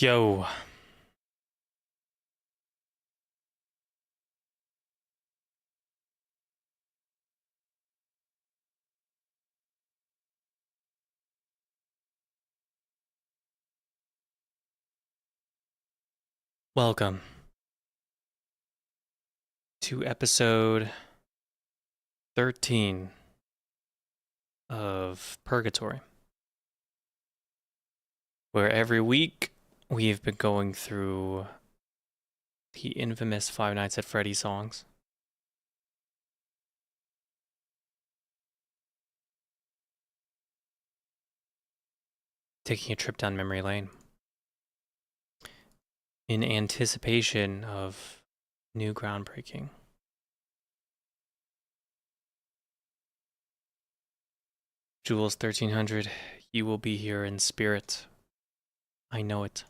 Yo, welcome to episode 13 of Purgatory, where every week we've been going through the infamous Five Nights at Freddy's songs. Taking a trip down memory lane in anticipation of new groundbreaking. Jules 1300, you will be here in spirit. I know it.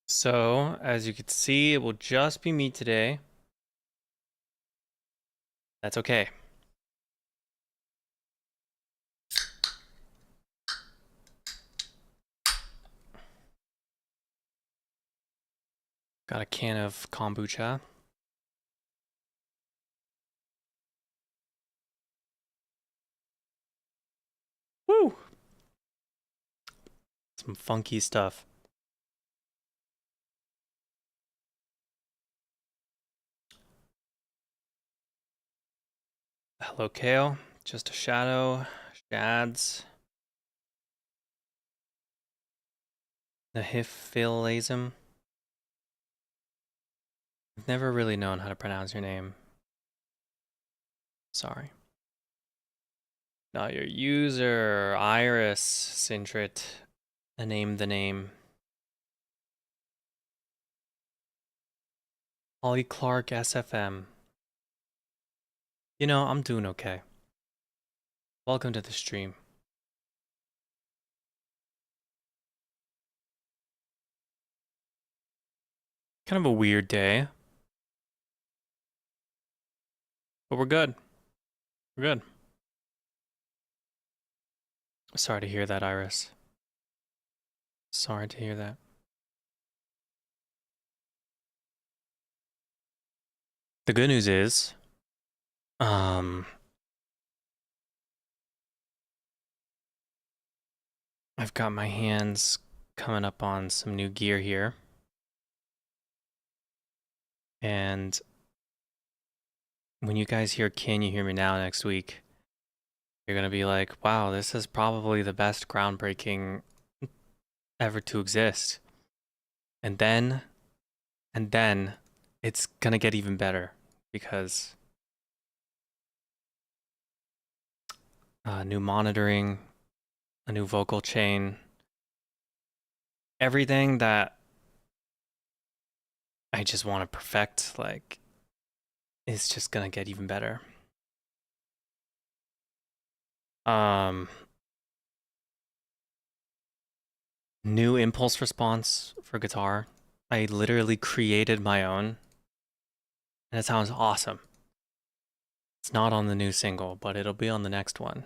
So, as you can see, it will just be me today. That's okay. Got a can of kombucha. Woo! Some funky stuff. Hello, Kale. Just a shadow. Shads. Nihilphilazim. I've never really known how to pronounce your name. Sorry. Not your user. Iris. Sintrit. Name the name. Ollie Clark SFM. You know, I'm doing okay. Welcome to the stream. Kind of a weird day. But we're good. We're good. Sorry to hear that, Iris. Sorry to hear that. The good news is, I've got my hands coming up on some new gear here. And when you guys hear Can You Hear Me Now next week, you're going to be like, wow, this is probably the best groundbreaking ever to exist. And then it's going to get even better because new monitoring, a new vocal chain, everything that I just want to perfect, like, is just going to get even better. New impulse response for guitar. I literally created my own, and it sounds awesome. It's not on the new single, but it'll be on the next one.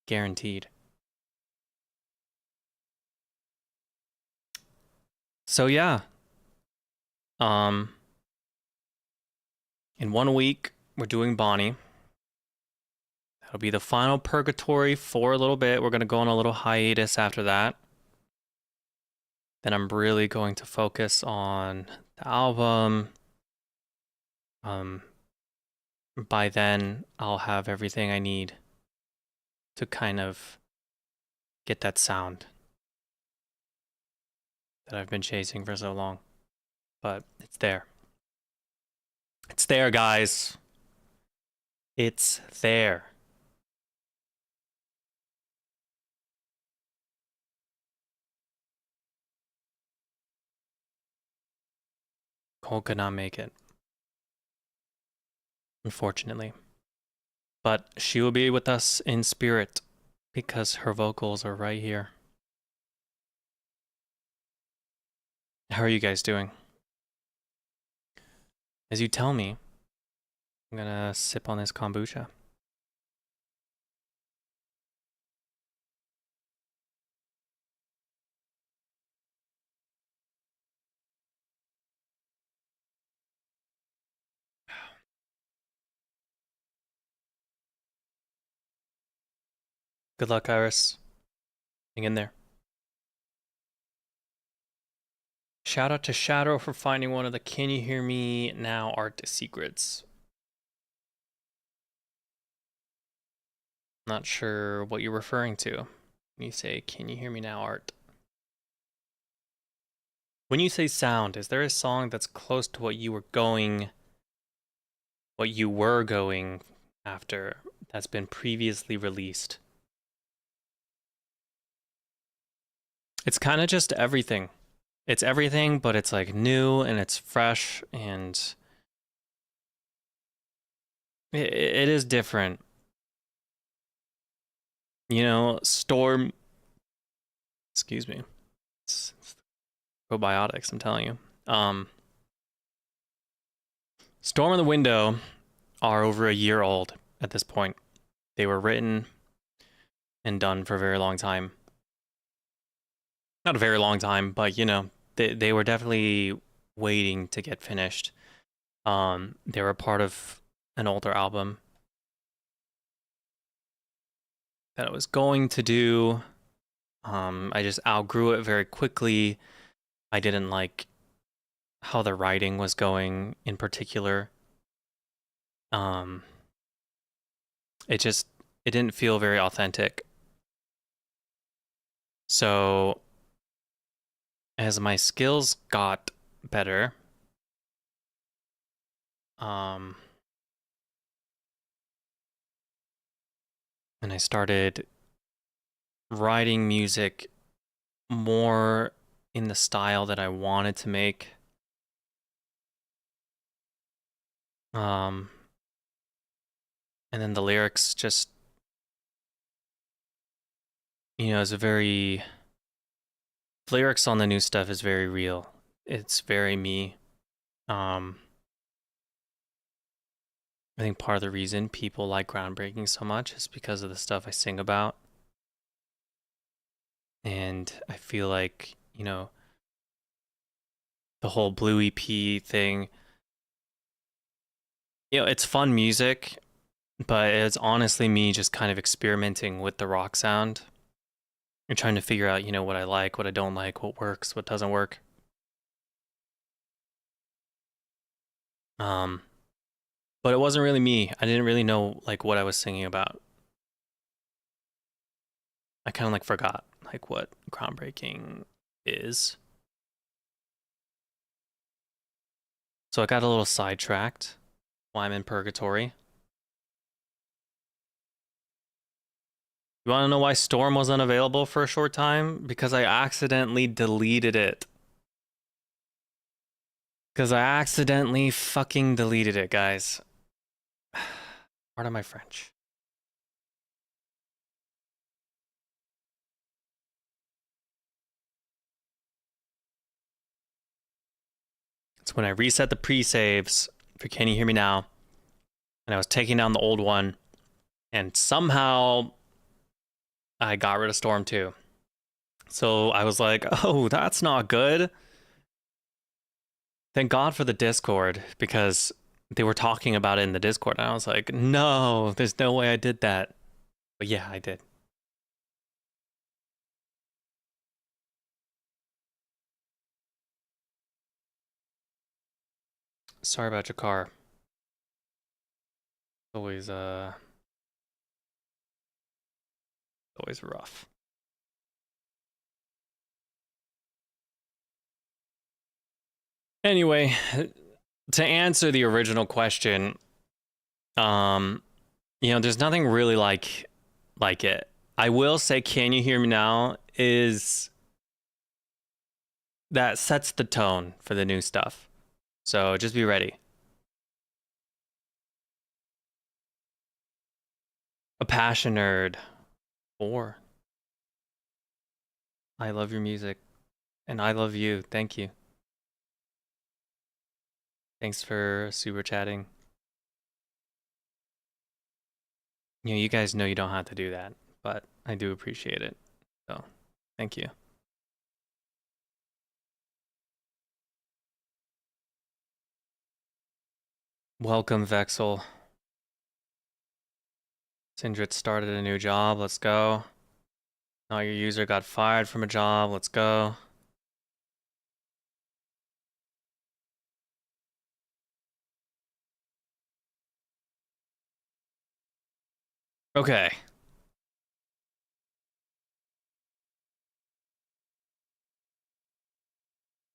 Guaranteed. So yeah. In 1 week, we're doing Bonnie. That'll be the final Purgatory for a little bit. We're going to go on a little hiatus after that. Then I'm really going to focus on the album. By then, I'll have everything I need to kind of get that sound that I've been chasing for so long. But it's there. It's there, guys. It's there. Cole could not make it, unfortunately. But she will be with us in spirit because her vocals are right here. How are you guys doing? As you tell me, I'm gonna sip on this kombucha. Good luck, Iris. Hang in there. Shout out to Shadow for finding one of the Can You Hear Me Now art secrets. Not sure what you're referring to when you say Can You Hear Me Now art. When you say sound, is there a song that's close to what you were going after that's been previously released? It's kind of just everything. It's everything, but it's like new and it's fresh and it is different. You know, Storm. Excuse me. It's probiotics, I'm telling you. Storm in the Window are over a year old at this point. They were written and done for a very long time. Not a very long time, but you know, they were definitely waiting to get finished. They were part of an older album that I was going to do. I just outgrew it very quickly. I didn't like how the writing was going in particular. It didn't feel very authentic. So as my skills got better, and I started writing music more in the style that I wanted to make. And then the lyrics just, you know, lyrics on the new stuff is very real. It's very me. I think part of the reason people like Groundbreaking so much is because of the stuff I sing about. And I feel like, you know, the whole Blue EP thing, you know, it's fun music, but it's honestly me just kind of experimenting with the rock sound and trying to figure out, you know, what I like, what I don't like, what works, what doesn't work. But it wasn't really me. I didn't really know like what I was singing about. I kind of like forgot like what Groundbreaking is. So I got a little sidetracked while I'm in Purgatory. You want to know why Storm was unavailable for a short time? Because I accidentally deleted it. Because I accidentally fucking deleted it, guys. Pardon my French. It's when I reset the pre-saves for Can You Hear Me Now? And I was taking down the old one. And somehow I got rid of Storm too. So I was like, oh, that's not good. Thank God for the Discord, because they were talking about it in the Discord. And I was like, no, there's no way I did that. But yeah, I did. Sorry about your car. Always always rough. Anyway, to answer the original question, you know, there's nothing really like it. I will say Can You Hear Me Now is that sets the tone for the new stuff. So just be ready. A passion nerd. Or I love your music. And I love you. Thank you. Thanks for super chatting. You guys know you don't have to do that, but I do appreciate it. So, thank you. Welcome, Vexel. Sindrit started a new job. Let's go. Now your user got fired from a job. Let's go. Okay.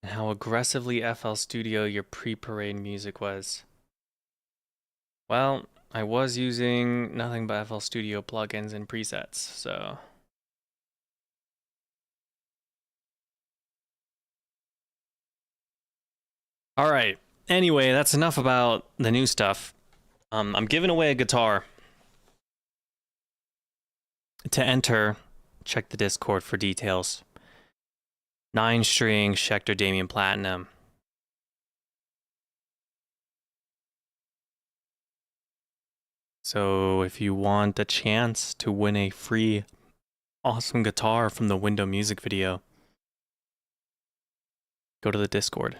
And how aggressively FL Studio your pre-parade music was. Well, I was using nothing but FL Studio plugins and presets, so... Alright, anyway, that's enough about the new stuff. I'm giving away a guitar. To enter, check the Discord for details. 9-string Schecter Damien Platinum. So if you want a chance to win a free awesome guitar from the window music video, go to the Discord.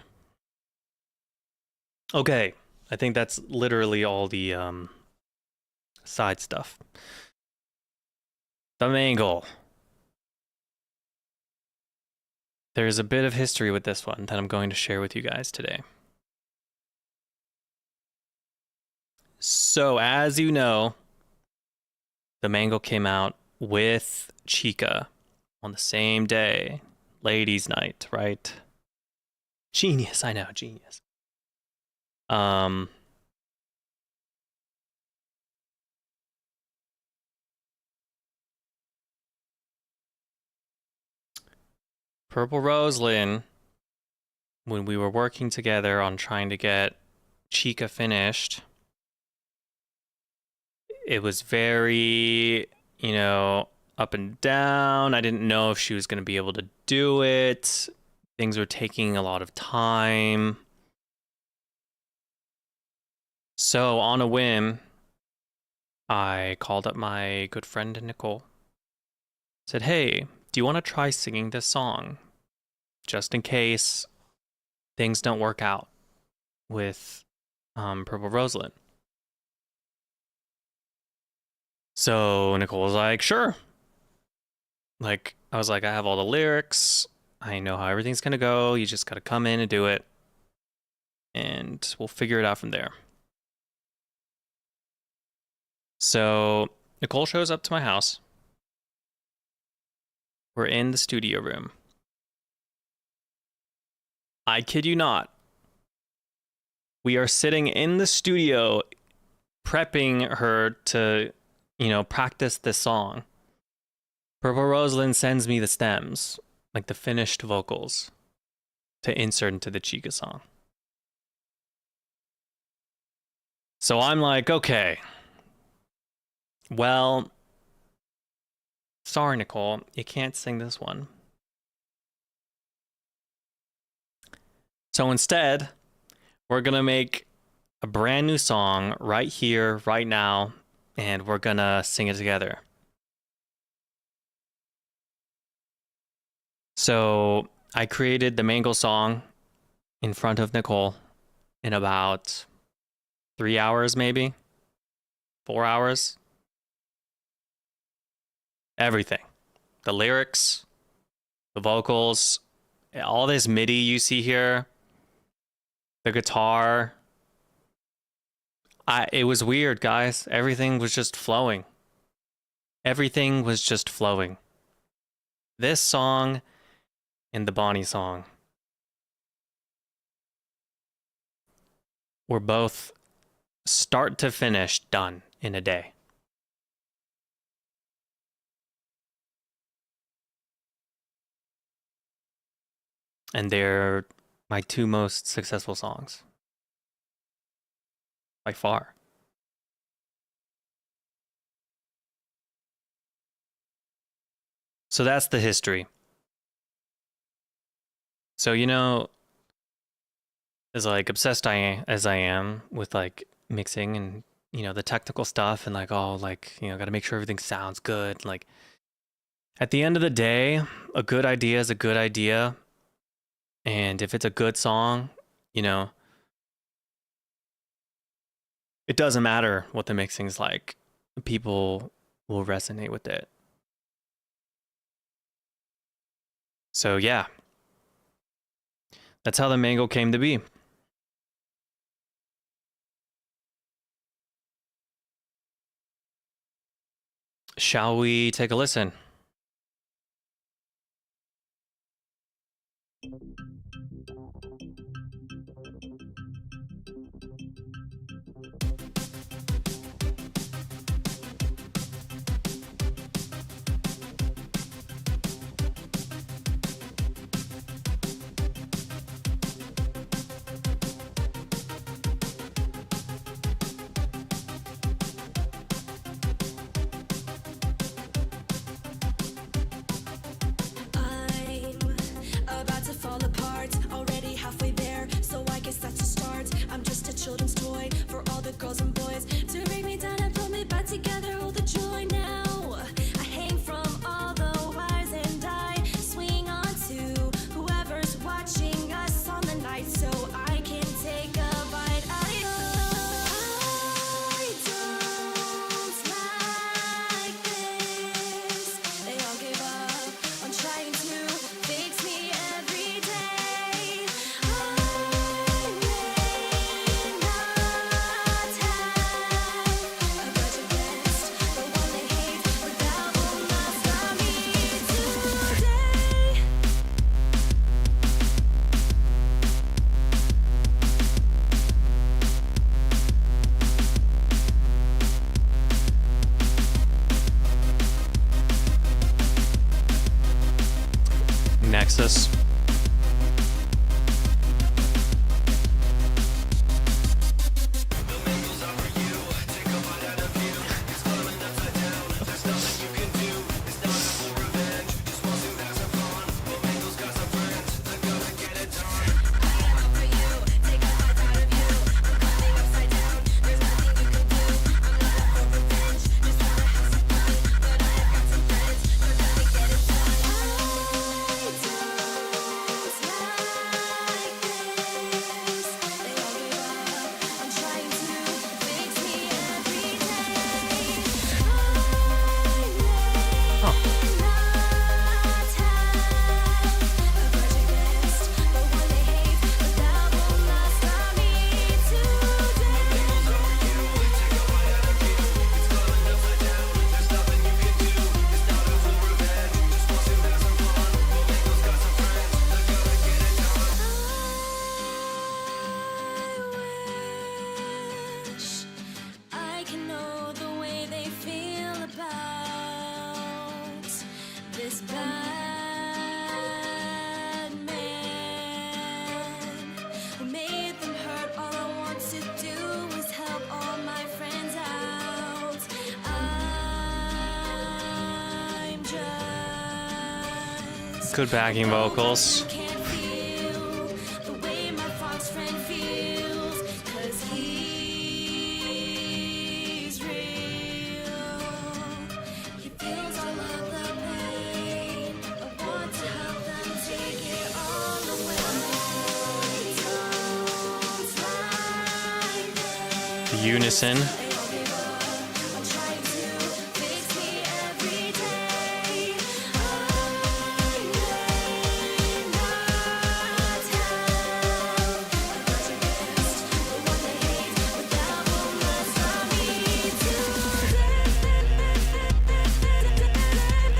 Okay, I think that's literally all the side stuff. The Mangle. There's a bit of history with this one that I'm going to share with you guys today. So, as you know, the Mangle came out with Chica on the same day. Ladies' night, right? Genius, I know, genius. Purple Roselyn, when we were working together on trying to get Chica finished, it was very, up and down. I didn't know if she was going to be able to do it. Things were taking a lot of time. So on a whim, I called up my good friend Nicole. Said, hey, do you want to try singing this song? Just in case things don't work out with Purple Roselyn. So Nicole was like, sure. Like, I was like, I have all the lyrics. I know how everything's going to go. You just got to come in and do it. And we'll figure it out from there. So Nicole shows up to my house. We're in the studio room. I kid you not. We are sitting in the studio prepping her to, practice this song. Purple Roselyn sends me the stems, like the finished vocals, to insert into the Chica song. So I'm like, okay. Well, sorry, Nicole, you can't sing this one. So instead, we're going to make a brand new song right here, right now, and we're going to sing it together. So I created the Mangle song in front of Nicole in about 3 hours, maybe 4 hours. Everything. The lyrics, the vocals, all this MIDI you see here, the guitar. It was weird, guys. Everything was just flowing. Everything was just flowing. This song and the Bonnie song were both start to finish done in a day. And they're my two most successful songs. By far. So that's the history. So, as like obsessed as I am with like mixing and you know, the technical stuff and like, oh, like, you know, got to make sure everything sounds good. Like, at the end of the day, a good idea is a good idea. And if it's a good song, you know, it doesn't matter what the mixing's like. People will resonate with it. So yeah, that's how the Mangle came to be. Shall we take a listen? Nexus. Good backing vocals. The unison.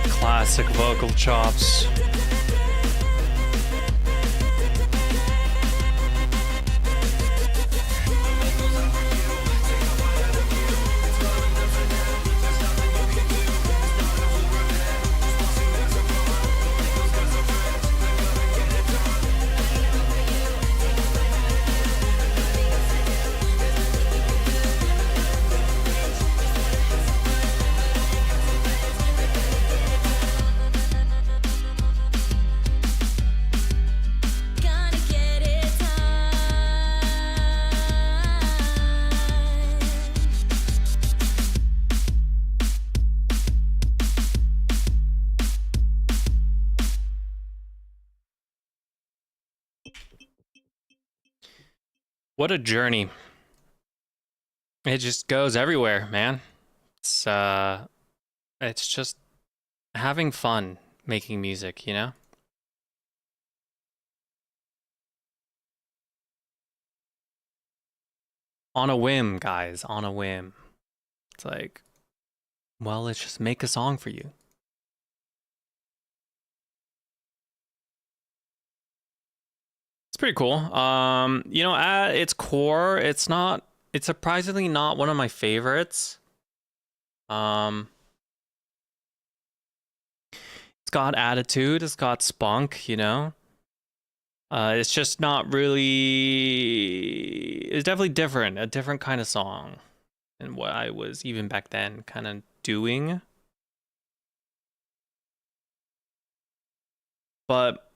Classic vocal chops. What a journey. It just goes everywhere, man. It's just having fun making music, you know? On a whim, guys, on a whim. It's like, well, let's just make a song for you. It's pretty cool. You know, at its core, it's surprisingly not one of my favorites. It's got attitude, it's got spunk, you know? It's just not really. It's definitely different, a different kind of song than what I was even back then kind of doing. But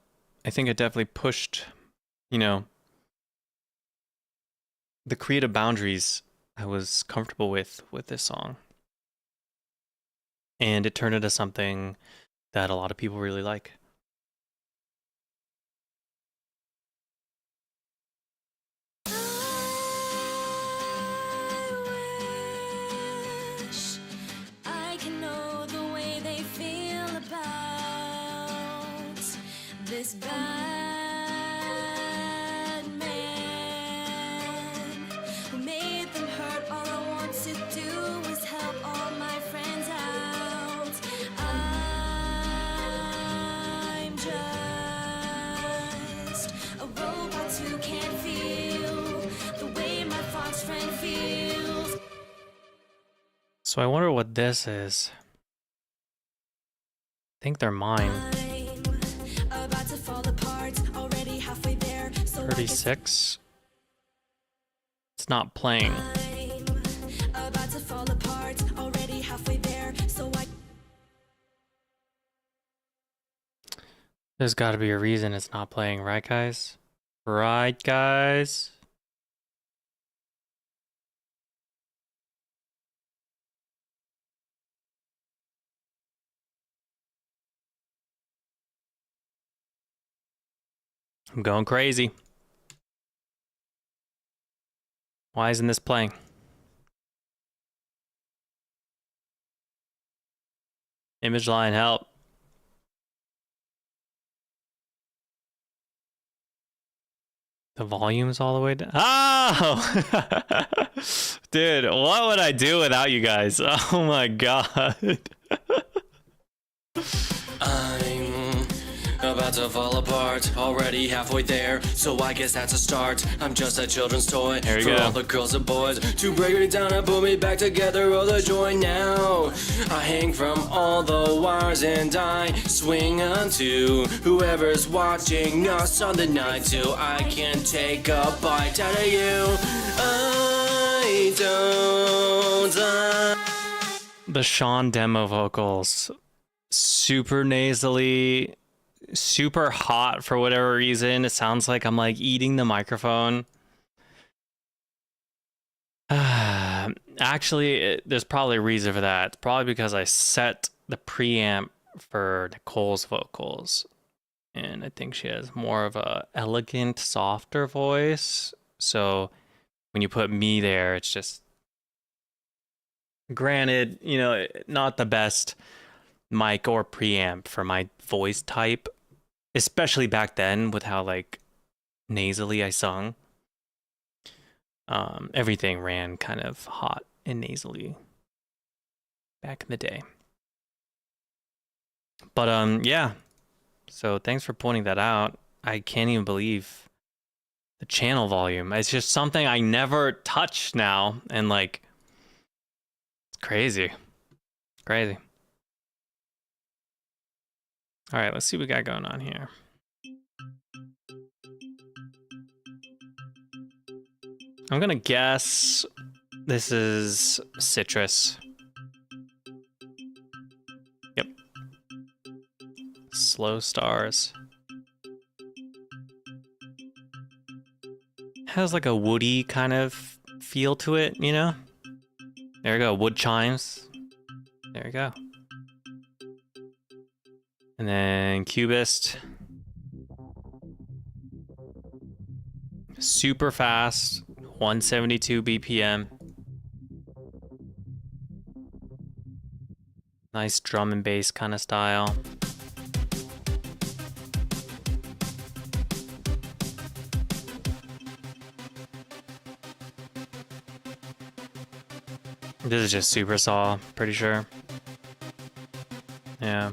I think it definitely pushed, you know, the creative boundaries I was comfortable with this song. And it turned into something that a lot of people really like. This bad man who made them hurt. All I want to do is help all my friends out. I'm just a robot who can't feel the way my fox friend feels. So I wonder what this is. I think they're mine. 36. It's not playing. There's got to be a reason it's not playing, right, guys? Right, guys? I'm going crazy. Why isn't this playing? Image line, help. The volume's all the way down. Oh! Dude, what would I do without you guys? Oh my god. I'm about to fall apart, already halfway there, so I guess that's a start. I'm just a children's toy There you for go. all the girls and boys to break me down and put me back together. Oh, the joy now. I hang from all the wires and I swing onto whoever's watching us on the night till I can take a bite out of you. I don't. The Sean demo vocals, super nasally, super hot for whatever reason. It sounds like I'm like eating the microphone. Actually, there's probably a reason for that. It's probably because I set the preamp for Nicole's vocals, and I think she has more of a elegant, softer voice. So when you put me there, it's just, granted, you know, not the best mic or preamp for my voice type, especially back then with how like nasally I sung. Everything ran kind of hot and nasally back in the day. But yeah. So thanks for pointing that out. I can't even believe the channel volume. It's just something I never touch now, and like, it's crazy. Crazy. All right, let's see what we got going on here. I'm gonna guess this is Citrus. Yep. Slow Stars. Has like a woody kind of feel to it, you know? There we go, wood chimes. There we go. And then Cubist. Super fast, 172 BPM. Nice drum and bass kind of style. This is just super saw, pretty sure. Yeah.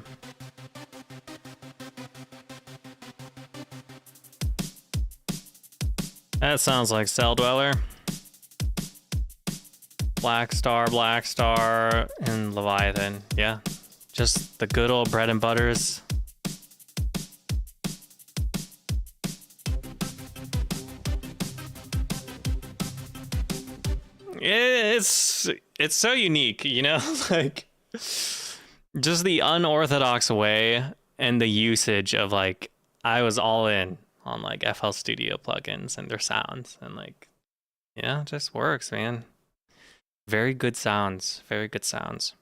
That sounds like Cell Dweller. Black Star, and Leviathan. Yeah. Just the good old bread and butters. It's so unique, you know? Like, just the unorthodox way and the usage of, like, I was all in on like FL Studio plugins and their sounds, and like, yeah, it just works, man. Very good sounds. Very good sounds.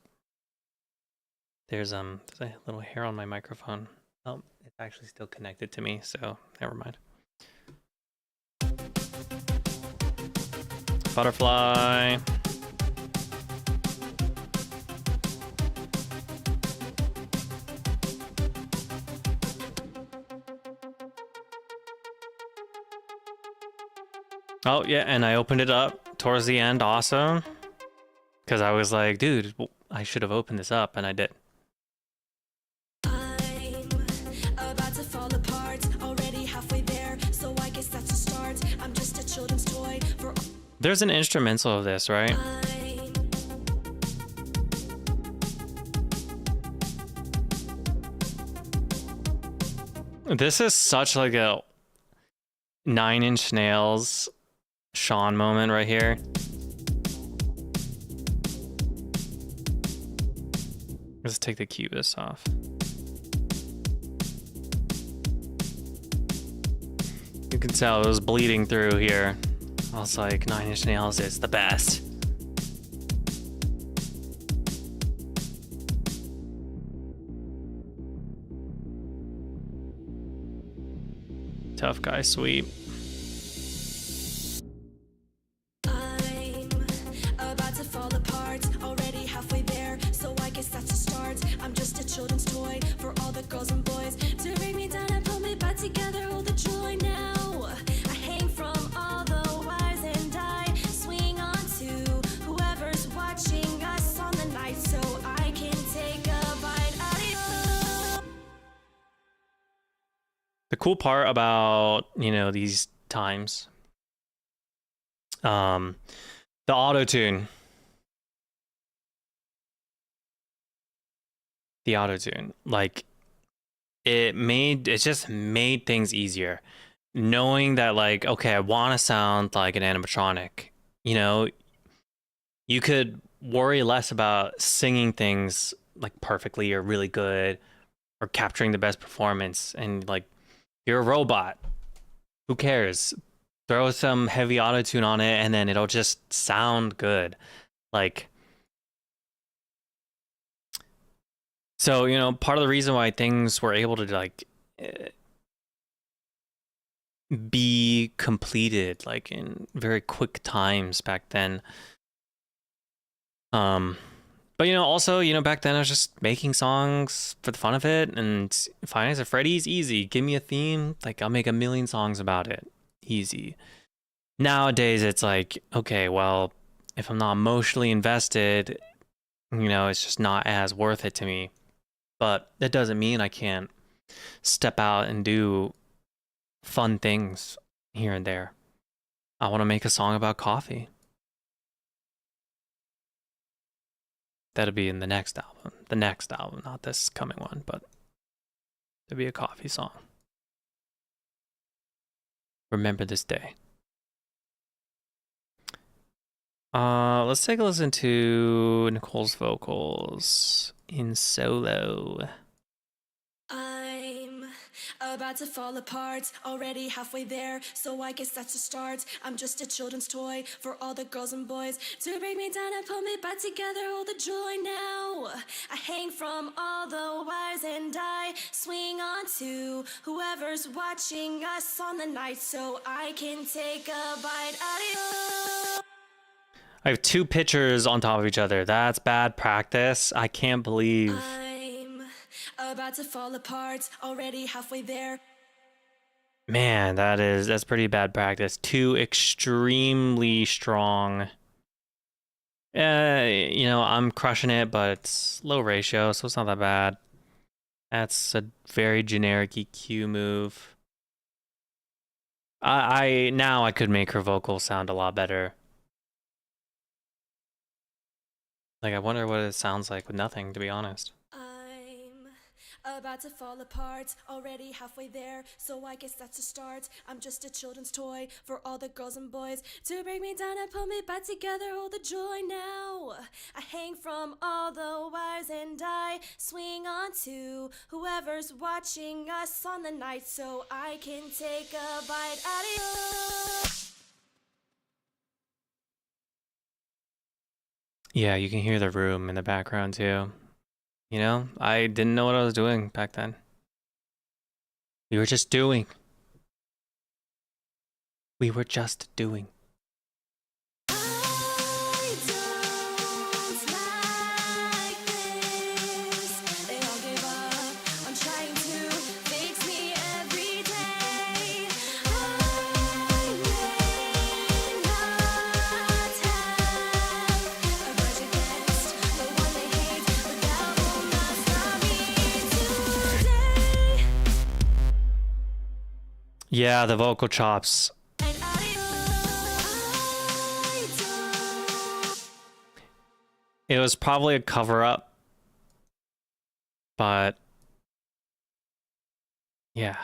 There's a little hair on my microphone. Oh, it's actually still connected to me, so never mind. Butterfly. Oh, yeah, and I opened it up towards the end also. Because I was like, dude, I should have opened this up, and I did. I'm about to fall apart, already halfway there, so I guess that's a start. I'm just a children's toy for. There's an instrumental of this, right? This is such like a 9 Inch Nails Sean moment right here. Let's take the cubis off. You can tell it was bleeding through here. I was like, 9 Inch Nails is the best. Tough Guy Sweep. I'm about to fall apart, already halfway there, so I guess that's a start. I'm just a children's toy for all the girls and boys to bring me down and pull me back together. All the joy now. I hang from all the wires and I swing on to whoever's watching us on the night, so I can take a bite out of you. The cool part about, you know, these times, the auto-tune. The auto-tune, like, it just made things easier. Knowing that, like, okay, I want to sound like an animatronic, you know, you could worry less about singing things like perfectly or really good or capturing the best performance. And like, you're a robot, who cares? Throw some heavy auto-tune on it and then it'll just sound good. Like, so, you know, part of the reason why things were able to like be completed like in very quick times back then. But you know, also, you know, back then I was just making songs for the fun of it, and Five Nights at Freddy's, easy. Give me a theme, like I'll make a million songs about it. Easy. Nowadays it's like, okay, well, if I'm not emotionally invested, you know, it's just not as worth it to me. But that doesn't mean I can't step out and do fun things here and there. I want to make a song about coffee. That'll be in the next album. The next album, not this coming one, but there'll be a coffee song. Remember this day. Let's take a listen to Nicole's vocals in solo. I'm About to fall apart, already halfway there, so I guess that's a start. I'm just a children's toy for all the girls and boys to break me down and pull me back together. All the joy now. I hang from all the wires and I swing on to whoever's watching us on the night, so I can take a bite out of you. I have two pictures on top of each other. That's bad practice. I can't believe. I'm about to fall apart, already halfway there. Man, that's pretty bad practice. Two extremely strong. You know, I'm crushing it, but it's low ratio, so it's not that bad. That's a very generic EQ move. Now I could make her vocal sound a lot better. Like, I wonder what it sounds like with nothing, to be honest. I'm about to fall apart, already halfway there, so I guess that's a start. I'm just a children's toy for all the girls and boys to break me down and pull me back together. All the joy now. I hang from all the wires and I swing on to whoever's watching us on the night, so I can take a bite out of you. Yeah, you can hear the room in the background too. You know, I didn't know what I was doing back then. We were just doing. We were just doing. I don't like this. They all give up on trying to fix me every day. I may not have a grudge against the one they hate, but that will not stop me today. Yeah, the vocal chops. And I don't. It was probably a cover up, but yeah.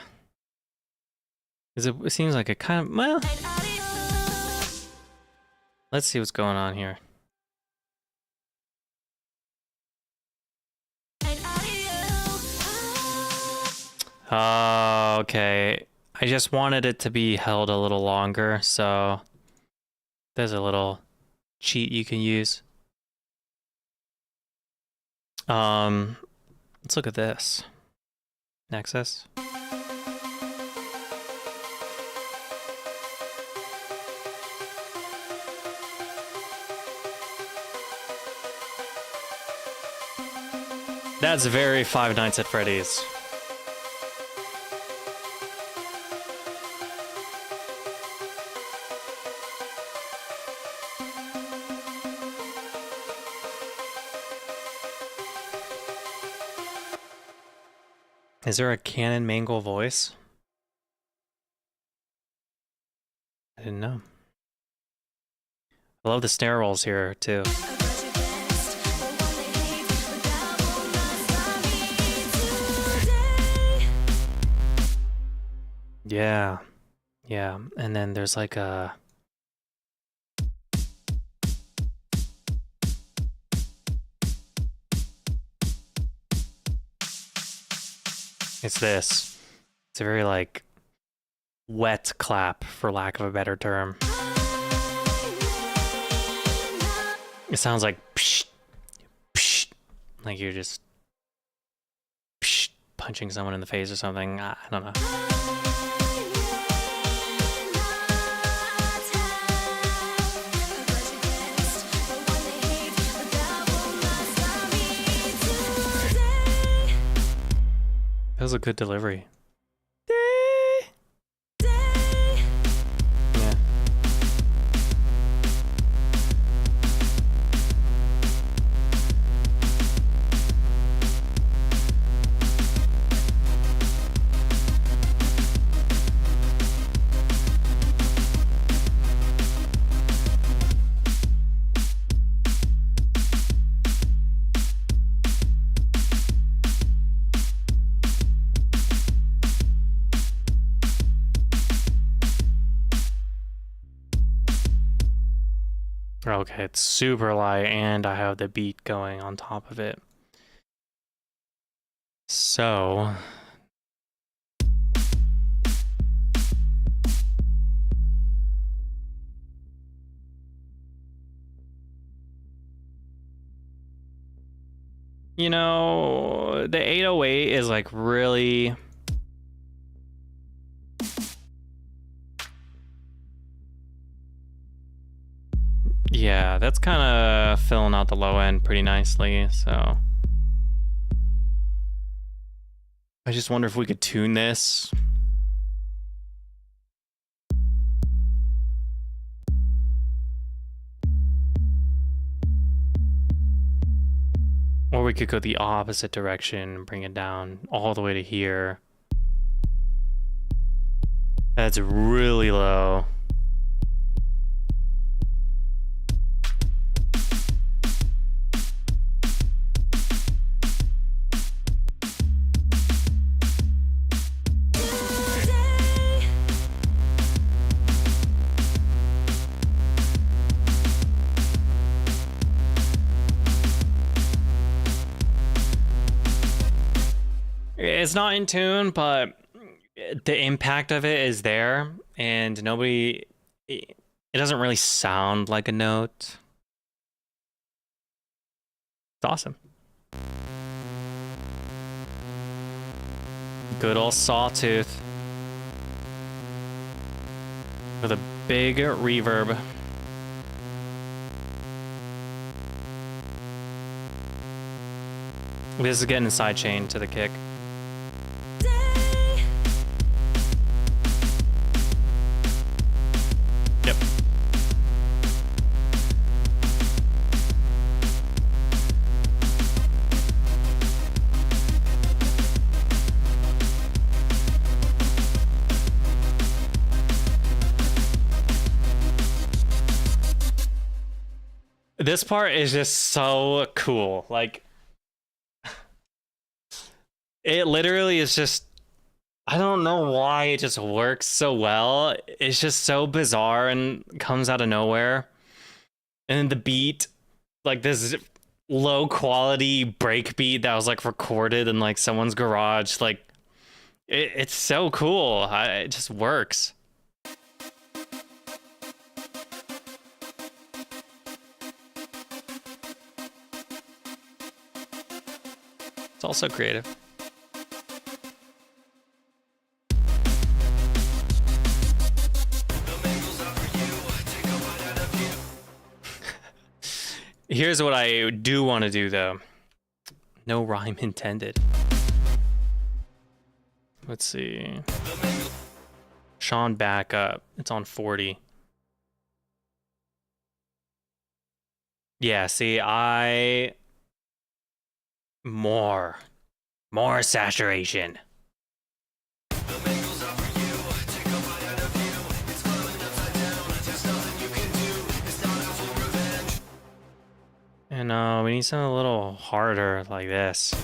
It seems like it kind of, well, let's see what's going on here. Okay. I just wanted it to be held a little longer, so there's a little cheat you can use. Let's look at this. Nexus. That's very Five Nights at Freddy's. Is there a canon Mangle voice? I didn't know. I love the snare rolls here too. Yeah. Yeah. And then there's like a... It's this. It's a very like wet clap, for lack of a better term. It sounds like psh, psh, like you're just psh, punching someone in the face or something. I don't know. That was a good delivery. Yeah. Okay, it's super light and I have the beat going on top of it. So You know, the 808 is like really... Yeah, that's kind of filling out the low end pretty nicely, so... I just wonder if we could tune this. Or we could go the opposite direction and bring it down all the way to here. That's really low. It's not in tune, but the impact of it is there, and nobody... It doesn't really sound like a note. It's awesome. Good old sawtooth. With a big reverb. This is getting a sidechain to the kick. Yep. This part is just so cool. Like, it literally is just, I don't know why it just works so well. It's just so bizarre and comes out of nowhere. And then the beat, like this low quality break beat that was like recorded in like someone's garage. Like, it's so cool. It just works. It's also creative. Here's what I do want to do, though. No rhyme intended. Let's see. Sean, back up. It's on 40. Yeah, see, more saturation. And we need something a little harder like this.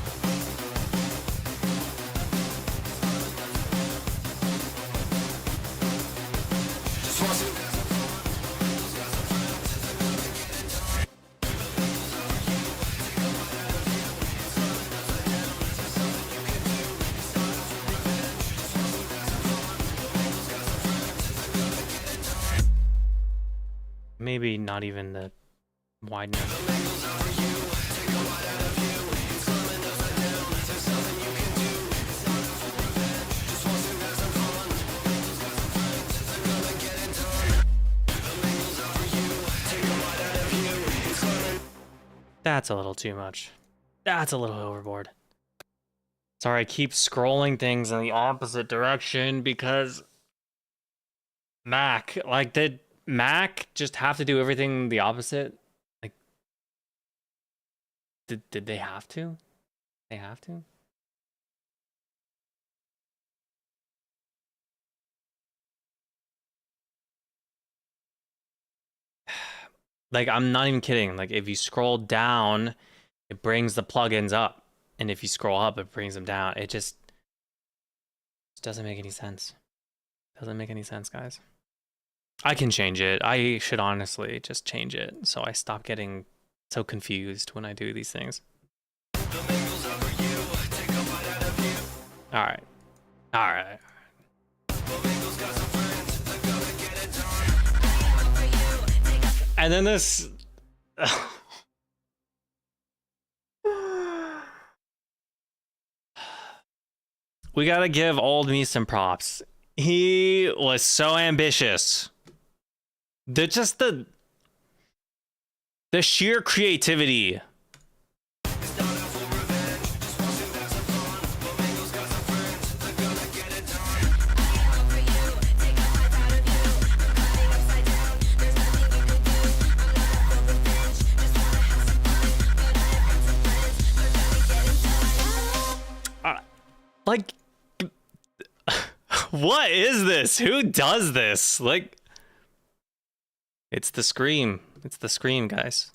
Maybe not even the wide enough. That's a little too much. That's a little overboard. Sorry, I keep scrolling things in the opposite direction because Mac, like, did Mac just have to do everything the opposite? Like, did they have to? They have to? Like, I'm not even kidding. Like, if you scroll down, it brings the plugins up. And if you scroll up, it brings them down. It just doesn't make any sense. Doesn't make any sense, guys. I can change it. I should honestly just change it so I stop getting so confused when I do these things. All right. All right. And then this... we gotta give old me some props. He was so ambitious. The sheer creativity. Like, what is this? Who does this? Like, it's the Scream. It's the Scream, guys.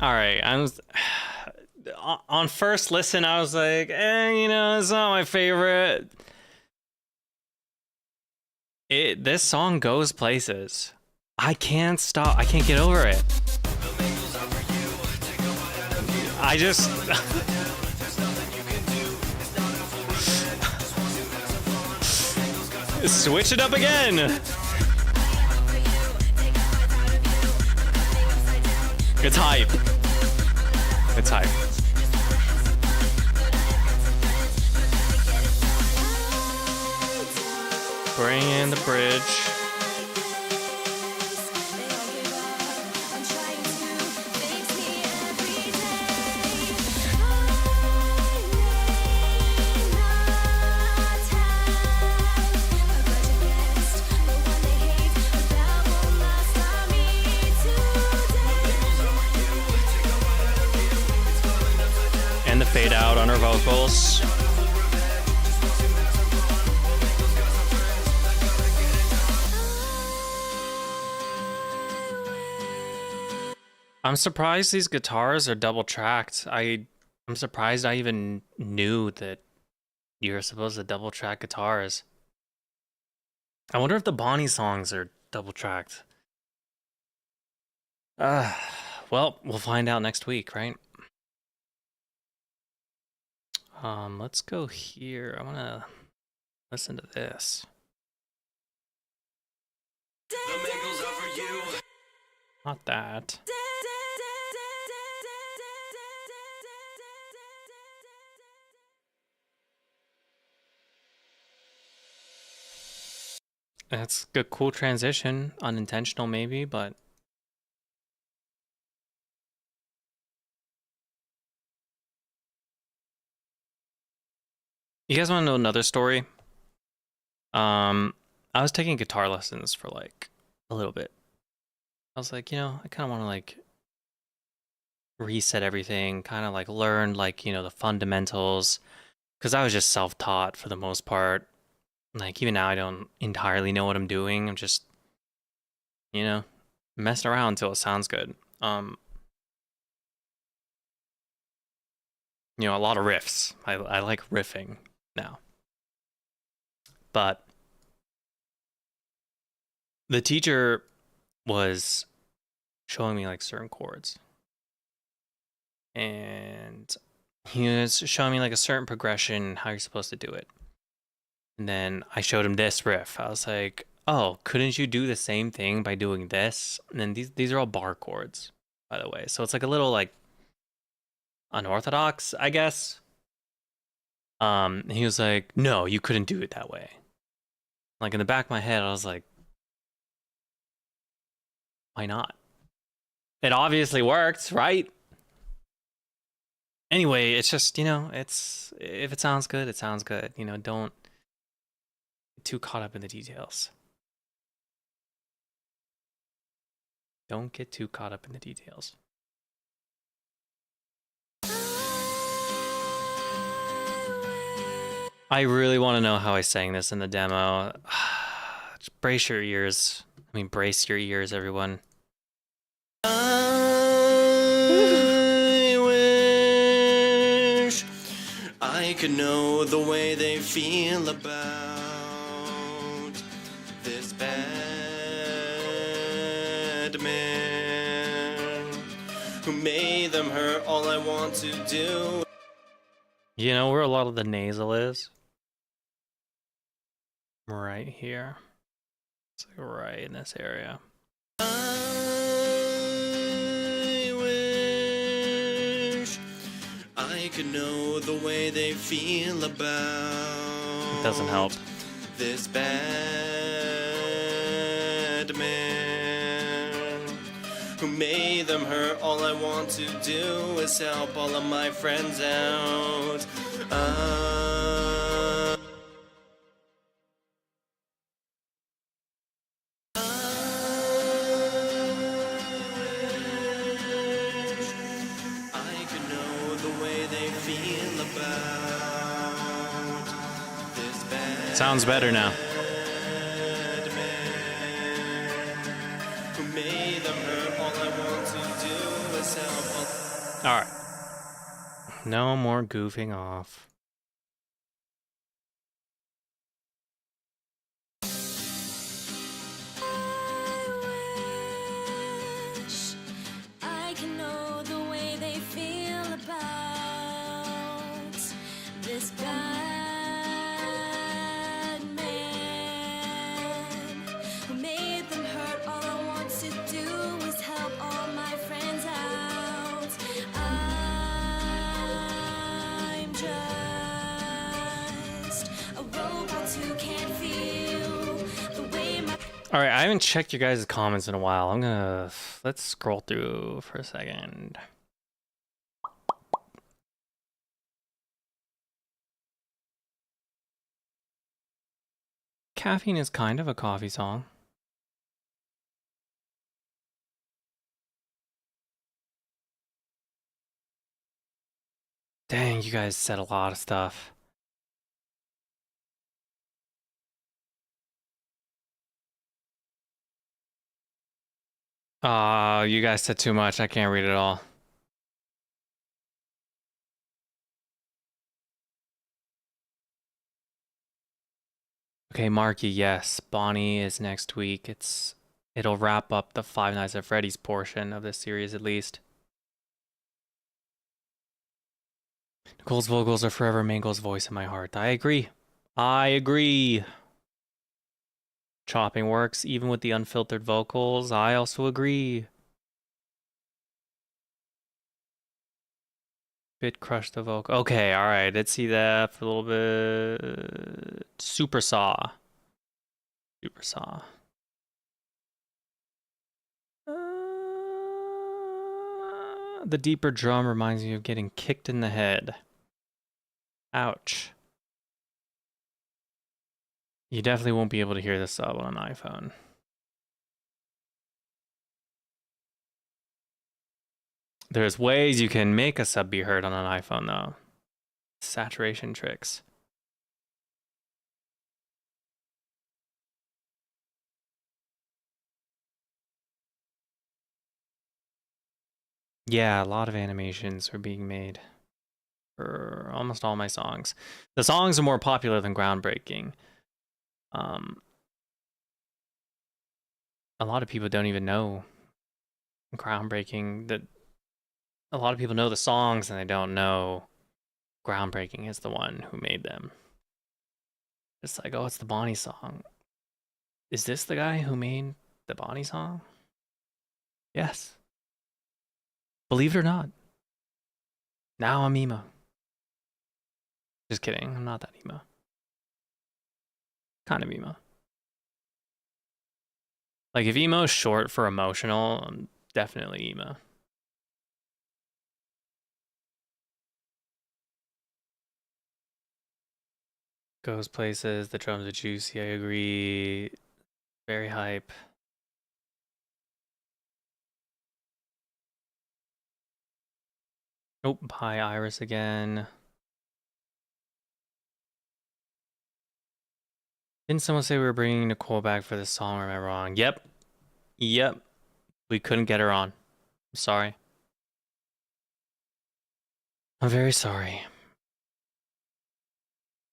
All right, on first listen, I was like, you know, it's not my favorite. This song goes places. I can't stop. I can't get over it. I just switch it up again. It's hype. It's hype. Bring in the bridge. And the fade out on her vocals. I'm surprised these guitars are double tracked. I'm surprised I even knew that you're supposed to double track guitars. I wonder if the Bonnie songs are double tracked. Well, we'll find out next week, right? Let's go here. I want to listen to this. Not that. That's a cool transition. Unintentional maybe, but you guys want to know another story? I was taking guitar lessons for like a little bit. I was like, you know, I kind of want to like reset everything, kind of like learn like, you know, the fundamentals, because I was just self-taught for the most part. Like even now I don't entirely know what I'm doing. I'm just, you know, messing around until it sounds good. You know, a lot of riffs. I like riffing now. But the teacher was showing me like certain chords. And he was showing me like a certain progression, how you're supposed to do it. And then I showed him this riff. I was like, oh, couldn't you do the same thing by doing this? And then these are all bar chords, by the way. So it's like a little like unorthodox, I guess. And he was like, no, you couldn't do it that way. Like in the back of my head, I was like, why not? It obviously worked, right? Anyway, it's just, you know, if it sounds good, it sounds good. You know, don't get too caught up in the details. Don't get too caught up in the details. I really want to know how I sang this in the demo. Just brace your ears. I mean, brace your ears, everyone. I wish I could know the way they feel about this bad man who made them hurt. All I want to do You know where a lot of the nasal is? Right here. It's like right in this area. I wish I could know the way they feel about It doesn't help. this bad man who made them hurt. All I want to do is help all of my friends out. I could know the way they feel about this bad. Sounds better now. Who made them hurt? All I want to do is help. Alright. No more goofing off. I can know the way they feel about this bad man who made them hurt. All I want to do is help all my friends out. I'm just a robot who can't feel the way my Alright, I haven't checked your guys' comments in a while. Let's scroll through for a second. Caffeine is kind of a coffee song. Dang, you guys said a lot of stuff. You guys said too much. I can't read it all. Okay, Marky, yes. Bonnie is next week. It'll wrap up the Five Nights at Freddy's portion of this series at least. Nicole's vocals are forever Mangle's voice in my heart. I agree. I agree. Chopping works even with the unfiltered vocals. I also agree. Bit crushed the vocal. Okay, alright. Let's see that for a little bit. Super Saw. Super Saw. The deeper drum reminds me of getting kicked in the head. Ouch. You definitely won't be able to hear this sub on an iPhone. There's ways you can make a sub be heard on an iPhone, though. Saturation tricks. Yeah, a lot of animations are being made for almost all my songs. The songs are more popular than groundbreaking. A lot of people don't even know groundbreaking. That a lot of people know the songs and they don't know groundbreaking is the one who made them. It's like, oh, it's the Bonnie song. Is this the guy who made the Bonnie song? Yes. Believe it or not. Now I'm emo. Just kidding. I'm not that emo. Kind of emo. Like, if emo is short for emotional, I'm definitely emo. Goes places, the drums are juicy, I agree. Very hype. Nope, hi Iris again. Didn't someone say we were bringing Nicole back for this song, or am I wrong? Yep. Yep. We couldn't get her on. I'm sorry. I'm very sorry.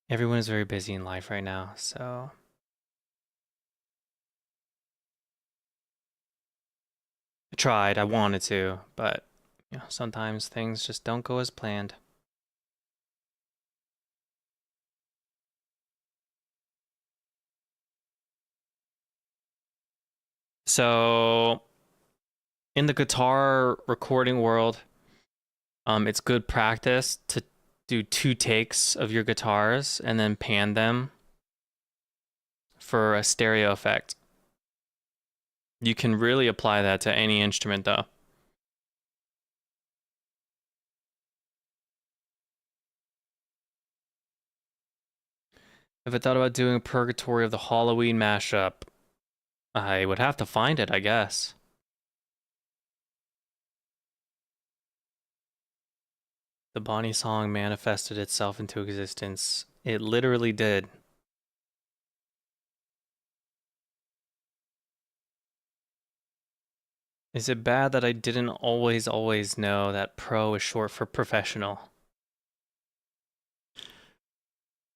Everyone is very busy in life right now, so... I tried, I wanted to, but you know, sometimes things just don't go as planned. So in the guitar recording world, it's good practice to do 2 takes of your guitars and then pan them for a stereo effect. You can really apply that to any instrument though. If I thought about doing a Purgatory of the Halloween mashup, I would have to find it, I guess. The Bonnie song manifested itself into existence. It literally did. Is it bad that I didn't always know that pro is short for professional?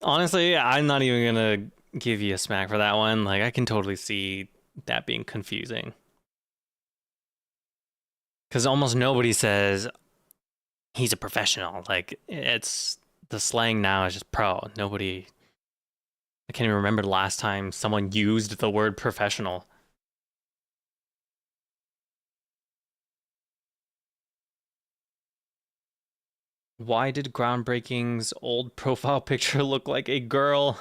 Honestly, I'm not even gonna give you a smack for that one. Like, I can totally see that being confusing. Because almost nobody says he's a professional. Like, it's the slang now is just pro. Nobody. I can't even remember the last time someone used the word professional. Why did Groundbreaking's old profile picture look like a girl?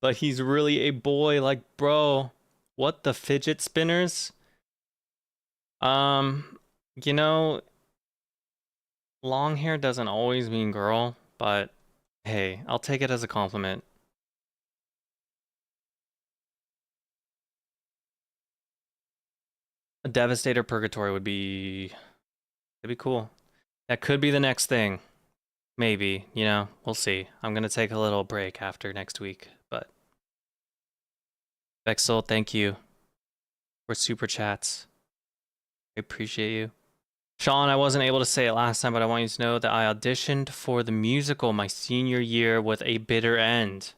But he's really a boy, like, bro. What the fidget spinners? You know, long hair doesn't always mean girl, but hey, I'll take it as a compliment. A Devastator Purgatory would be... it'd be cool. That could be the next thing. Maybe, you know, we'll see. I'm gonna take a little break after next week, but... Vexel, thank you for super chats. I appreciate you. Sean, I wasn't able to say it last time, but I want you to know that I auditioned for the musical my senior year with a bitter end.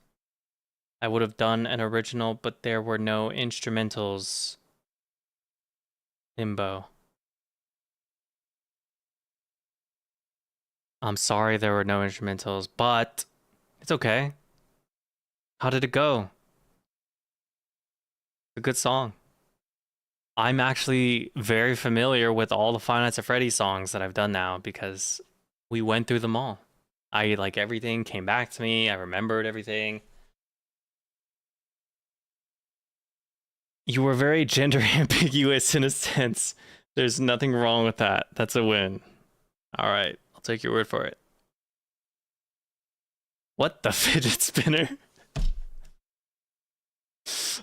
I would have done an original, but there were no instrumentals. Himbo. I'm sorry there were no instrumentals, but it's okay. How did it go? It's a good song. I'm actually very familiar with all the Five Nights at Freddy's songs that I've done now because we went through them all. I like everything came back to me. I remembered everything. You were very gender ambiguous in a sense. There's nothing wrong with that. That's a win. All right, I'll take your word for it. What the fidget spinner?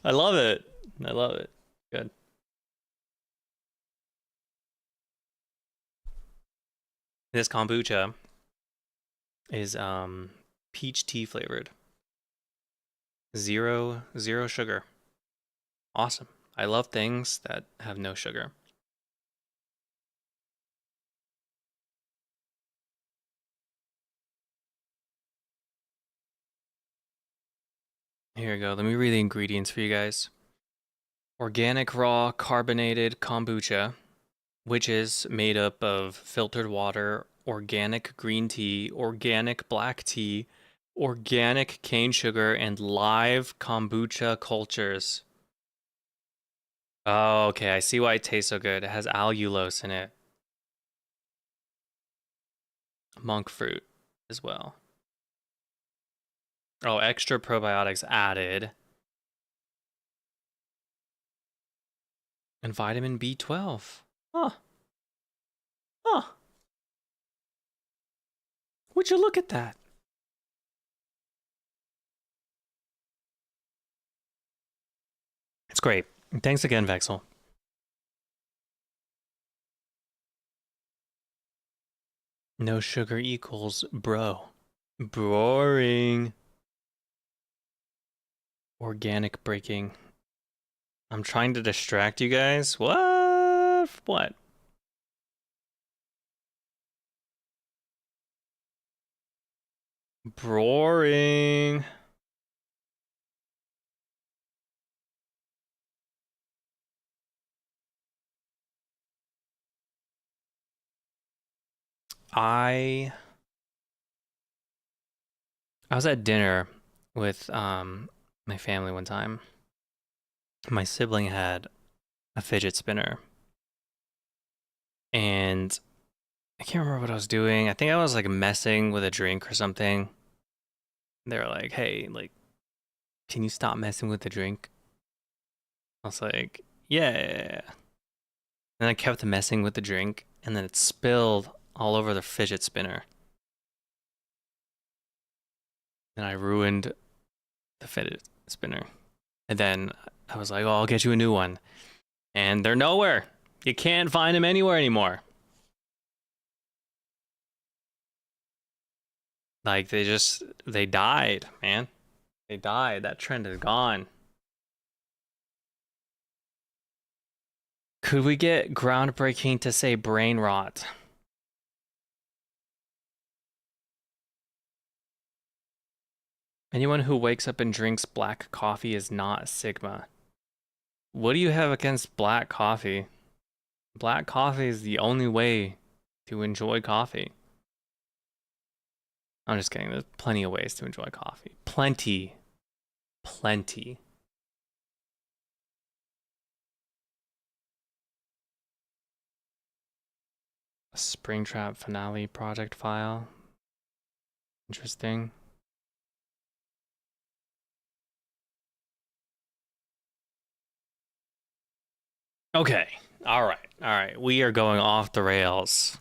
I love it. I love it. Good. This kombucha is peach tea flavored. Zero sugar. Awesome. I love things that have no sugar. Here we go. Let me read the ingredients for you guys. Organic raw carbonated kombucha, which is made up of filtered water, organic green tea, organic black tea, organic cane sugar, and live kombucha cultures. Oh, okay. I see why it tastes so good. It has allulose in it. Monk fruit as well. Oh, extra probiotics added. And vitamin B12. Huh. Huh. Would you look at that? It's great. Thanks again, Vexel. No sugar equals bro. Boring. Organic breaking. I'm trying to distract you guys. What? What? Boring. I was at dinner with my family one time. My sibling had a fidget spinner. And I can't remember what I was doing. I think I was like messing with a drink or something. They were like, hey, like, can you stop messing with the drink? I was like, yeah. And I kept messing with the drink, and then it spilled all over the fidget spinner. And I ruined the fidget spinner. And then I was like, oh, I'll get you a new one. And they're nowhere. You can't find them anywhere anymore. Like, they died, man. They died. That trend is gone. Could we get groundbreaking to say brain rot? Anyone who wakes up and drinks black coffee is not Sigma. What do you have against black coffee? Black coffee is the only way to enjoy coffee. I'm just kidding. There's plenty of ways to enjoy coffee. Plenty. Plenty. A Springtrap finale project file. Interesting. Okay. All right. All right. We are going off the rails,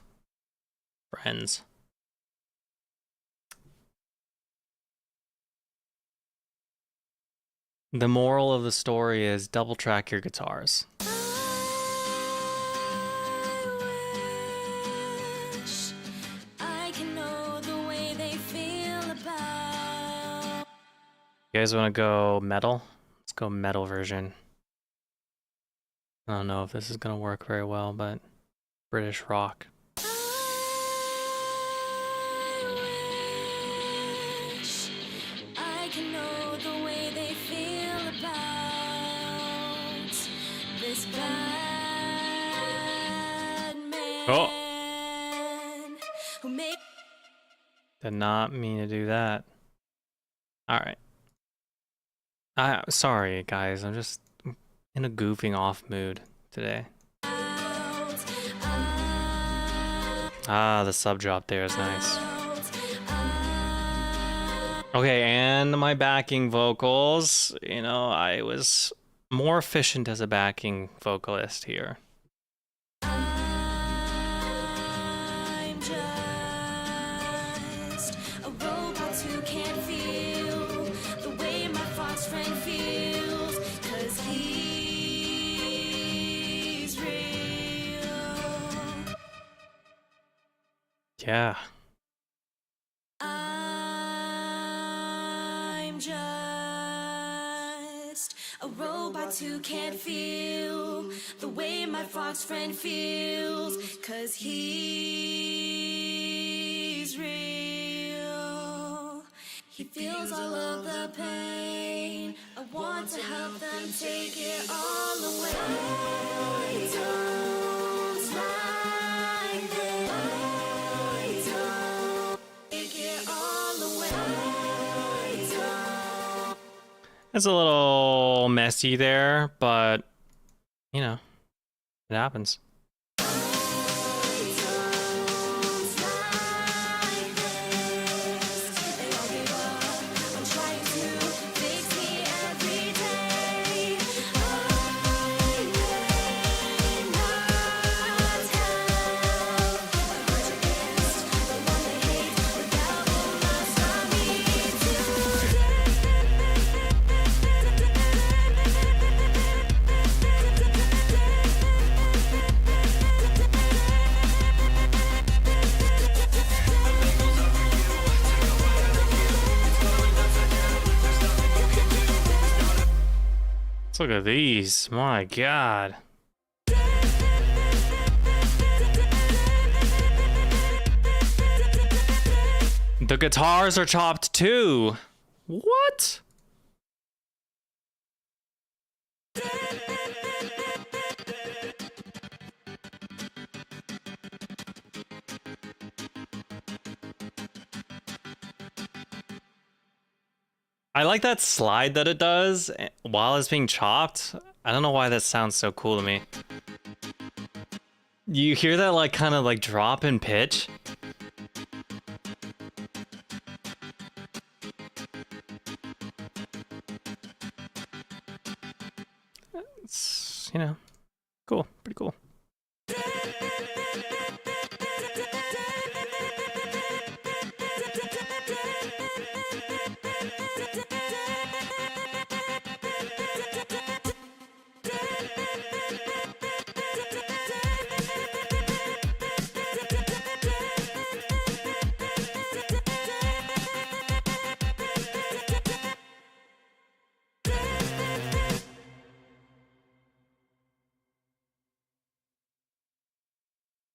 friends. The moral of the story is double track your guitars. I wish I can know the way they feel about. You guys want to go metal? Let's go metal version. I don't know if this is going to work very well, but British rock. I wish I can know the way they feel about this bad man who made. Did not mean to do that. All right. Sorry, guys. I'm just in a goofing off mood today. Ah, the sub drop there is nice. Okay, and my backing vocals. You know, I was more efficient as a backing vocalist here. I'm just a robot who can't feel the way my fox friend feels, 'cause he's real. Yeah. I'm just a robot who can't feel the way my fox friend feels, 'cause he's real. He feels all of the pain. I want to help them take it all away. I don't like this. I don't take it all away. I don't. It's a little messy there, but you know, it happens. Let's look at these. My God. The guitars are chopped too. What? I like that slide that it does while it's being chopped. I don't know why that sounds so cool to me. You hear that like kind of like drop in pitch? It's, you know, cool, pretty cool.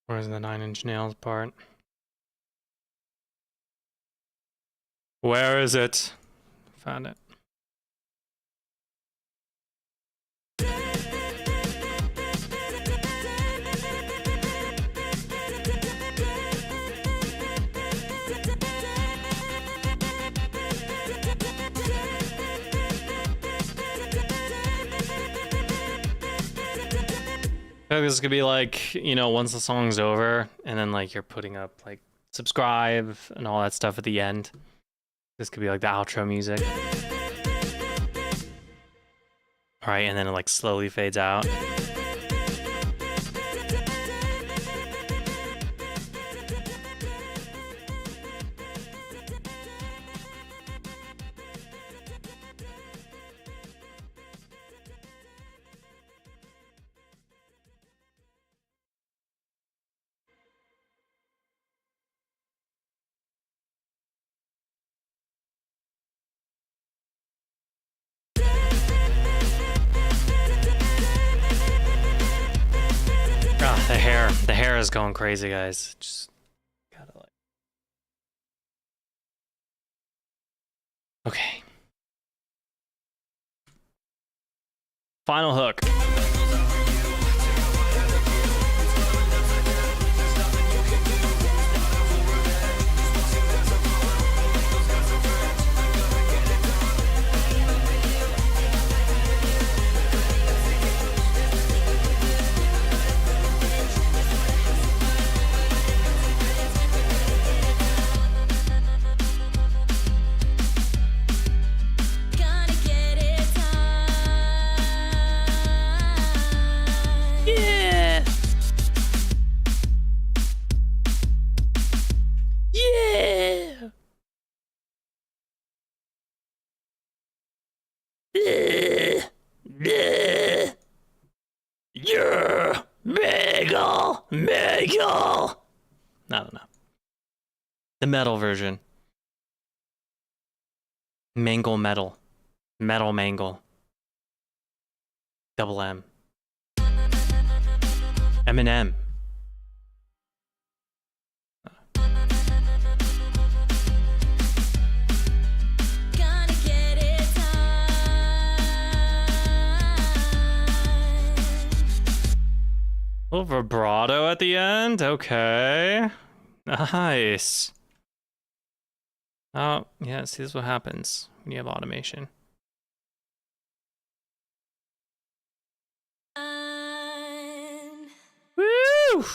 Where's the 9-inch nails part? Where is it? Found it. I feel like this could be like, you know, once the song's over and then like you're putting up like subscribe and all that stuff at the end. This could be like the outro music. All right, and then it like slowly fades out. Ah, the hair is going crazy, guys. Just gotta like. Okay. Final hook. Gonna get it done. Yeah. Yeah. Yeah. Mangle. Mangle. I don't know. The metal version. Mangle metal. Metal mangle. Double M. Eminem. Gonna get it done. A little vibrato at the end. Okay. Nice. Oh, yeah, see, this is what happens when you have automation. Woo!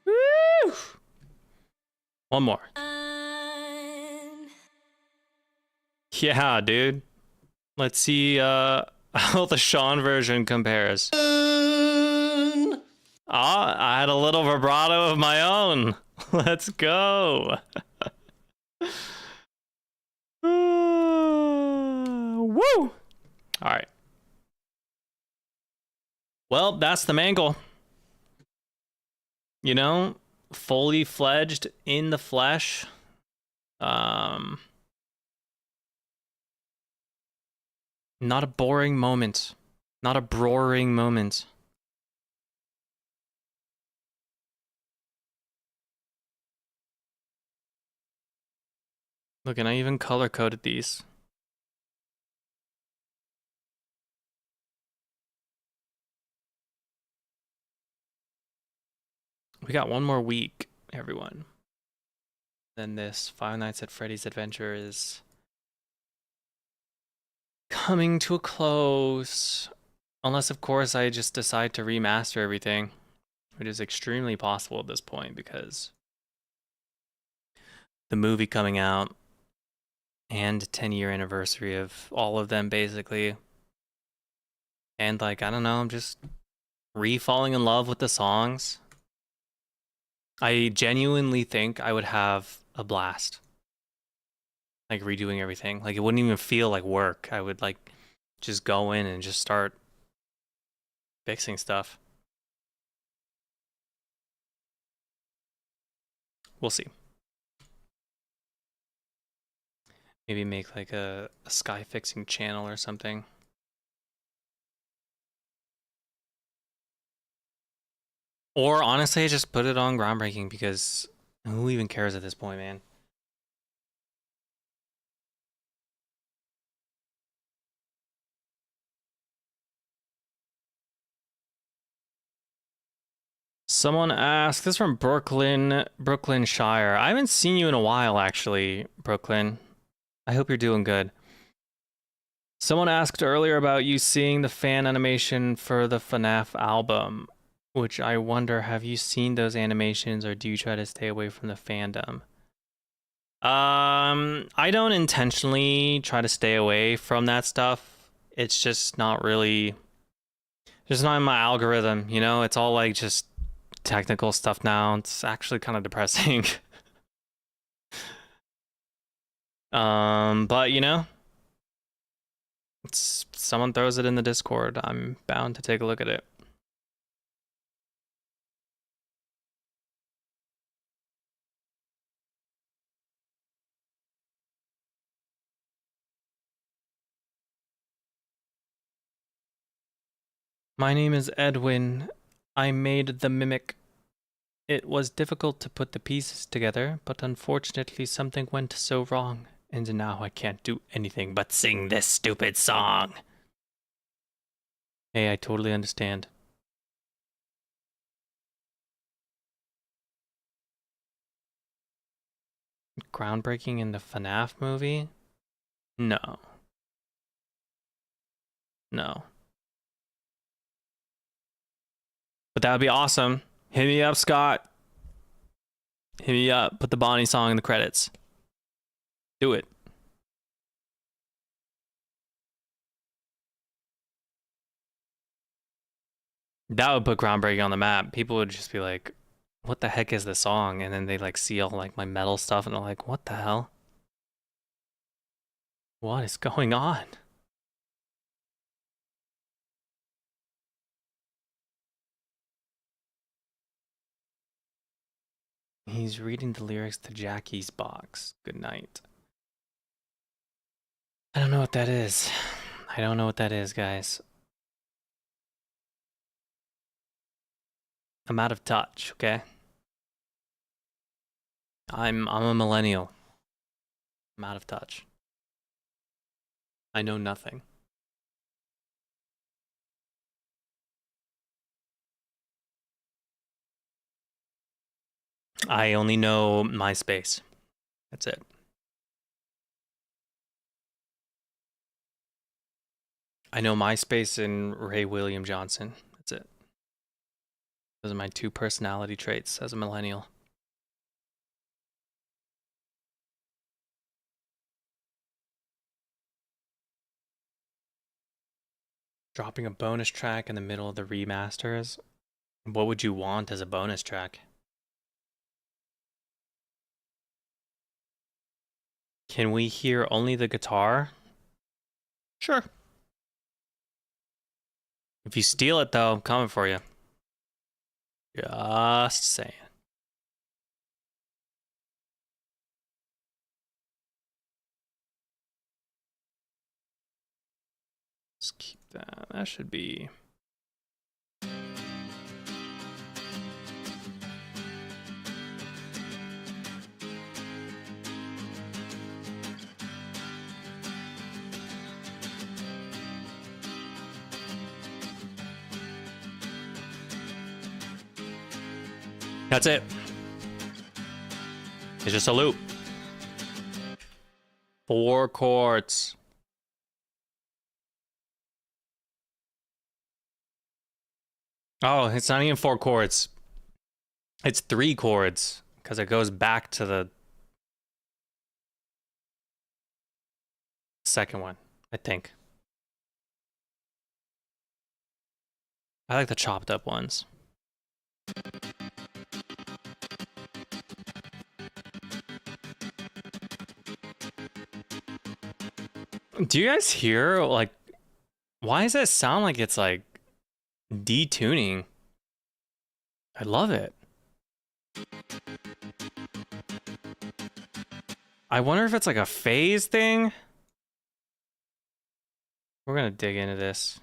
Woo! One more. Yeah, dude. Let's see how the Sean version compares. Ah, I had a little vibrato of my own. Let's go. Woo! All right. Well, that's the mangle. You know, fully fledged in the flesh. Not a boring moment. Not a broring moment. Look, and I even color coded these. We got one more week, everyone. Then this Five Nights at Freddy's Adventure is coming to a close. Unless, of course, I just decide to remaster everything, which is extremely possible at this point because the movie coming out and 10-year anniversary of all of them, basically. And, like, I don't know, I'm just re-falling in love with the songs. I genuinely think I would have a blast. Like, redoing everything. Like, it wouldn't even feel like work. I would, like, just go in and just start fixing stuff. We'll see. Maybe make, like, a sky fixing channel or something. Or, honestly, just put it on Groundbreaking because who even cares at this point, man? Someone asked, this is from Brooklyn Shire. I haven't seen you in a while, actually, Brooklyn. I hope you're doing good. Someone asked earlier about you seeing the fan animation for the FNAF album, which I wonder, have you seen those animations or do you try to stay away from the fandom? I don't intentionally try to stay away from that stuff. It's just not really, just not in my algorithm, you know? It's all like just technical stuff now. It's actually kind of depressing. But you know, someone throws it in the Discord, I'm bound to take a look at it. My name is Edwin. I made the mimic. It was difficult to put the pieces together, but unfortunately something went so wrong, and now I can't do anything but sing this stupid song. Hey, I totally understand. Groundbreaking in the FNAF movie? No. No. But that would be awesome. Hit me up, Scott. Hit me up. Put the Bonnie song in the credits. Do it. That would put Groundbreaking on the map. People would just be like, what the heck is this song? And then they like see all like my metal stuff and they're like, what the hell? What is going on? He's reading the lyrics to Jackie's Box. Good night. I don't know what that is. I don't know what that is, guys. I'm out of touch, okay? I'm a millennial. I'm out of touch. I know nothing. I only know MySpace. That's it. I know MySpace and Ray William Johnson. That's it. Those are my two personality traits as a millennial. Dropping a bonus track in the middle of the remasters. What would you want as a bonus track? Can we hear only the guitar? Sure. If you steal it, though, I'm coming for you. Just saying. Let's keep that. That should be... That's it. It's just a loop. 4 chords. Oh, it's not even 4 chords. It's 3 chords because it goes back to the second one, I think. I like the chopped up ones. Do you guys hear, like, why does that sound like it's like detuning? I love it. I wonder if it's like a phase thing. We're gonna dig into this.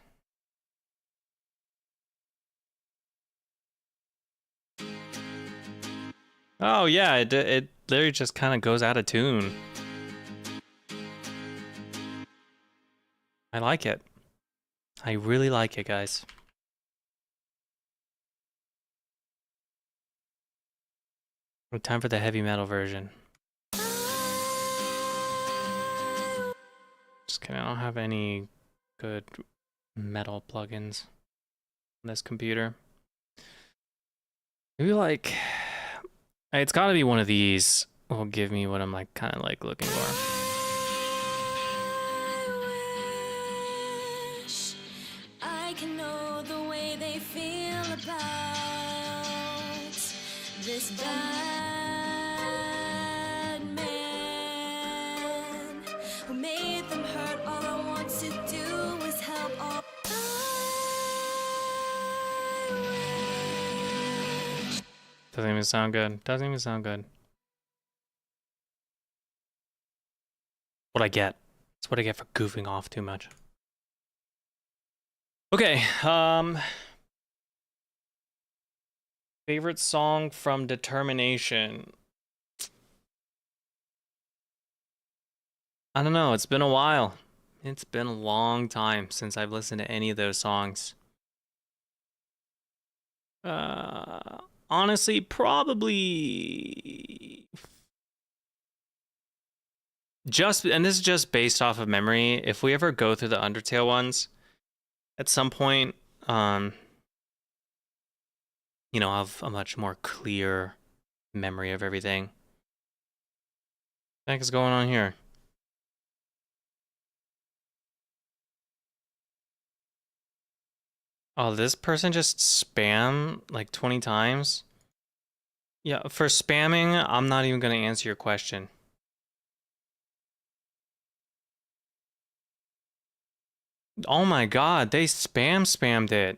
Oh yeah, it literally just kind of goes out of tune. I like it. I really like it, guys. Time for the heavy metal version. Just kidding, I don't have any good metal plugins on this computer. Maybe like, it's gotta be one of these will give me what I'm like kind of like looking for. I can know the way they feel about this bad man who made them hurt. All I want to do is help. All Doesn't even sound good. Doesn't even sound good. What I get. It's what I get for goofing off too much. Okay, favorite song from Determination. I don't know, it's been a while. It's been a long time since I've listened to any of those songs. Honestly, probably just, and this is just based off of memory, if we ever go through the Undertale ones, at some point, you know, I'll have a much more clear memory of everything. What the heck is going on here? Oh, this person just spam like 20 times? Yeah, for spamming, I'm not even going to answer your question. Oh my god, they spammed it.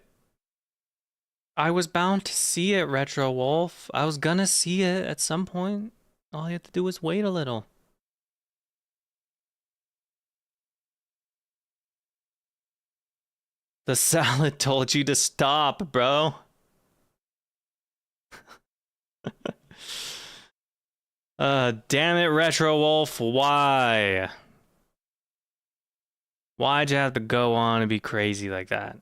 I was bound to see it, Retro Wolf. I was gonna see it at some point. All you have to do is wait a little. The salad told you to stop, bro. Damn it, Retro Wolf. Why? Why'd you have to go on and be crazy like that?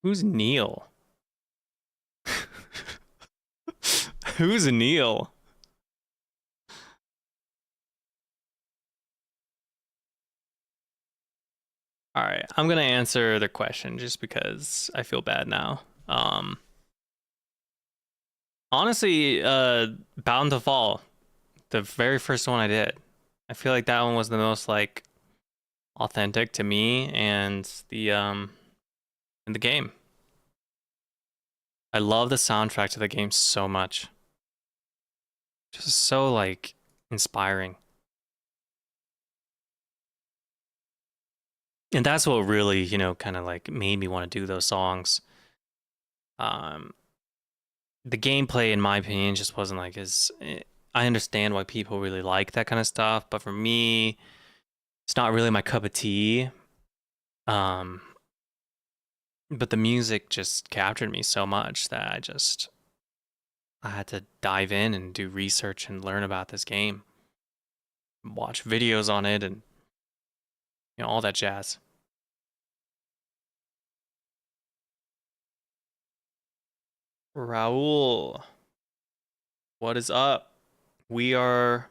Who's Neil? Who's Neil? All right, I'm gonna answer the question just because I feel bad now. Honestly, Bound to Fall, the very first one I did. I feel like that one was the most like authentic to me and in the game. I love the soundtrack to the game so much. Just so like inspiring. And that's what really, you know, kind of like made me want to do those songs. The gameplay, in my opinion, just wasn't like as. I understand why people really like that kind of stuff, but for me, it's not really my cup of tea. But the music just captured me so much that I had to dive in and do research and learn about this game, watch videos on it, and you know, all that jazz. Raul, What is up? We're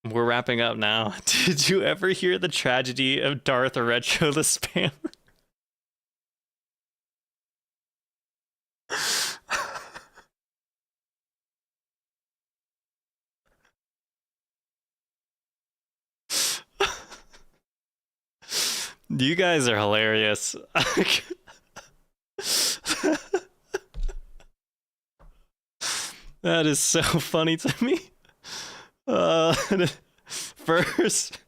wrapping up now. Did you ever hear the tragedy of Darth Retro the Spammer? You guys are hilarious. That is so funny to me. First,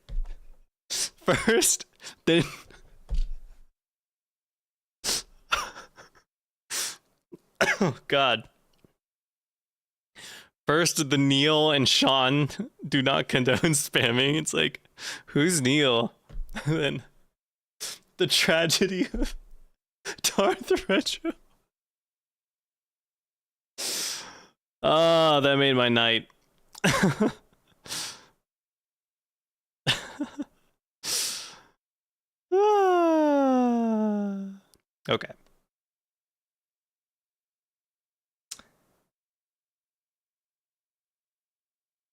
then. Oh God. First, the Neil and Sean do not condone spamming. It's like, who's Neil? And then the tragedy of Darth Retro. Oh, that made my night. Okay.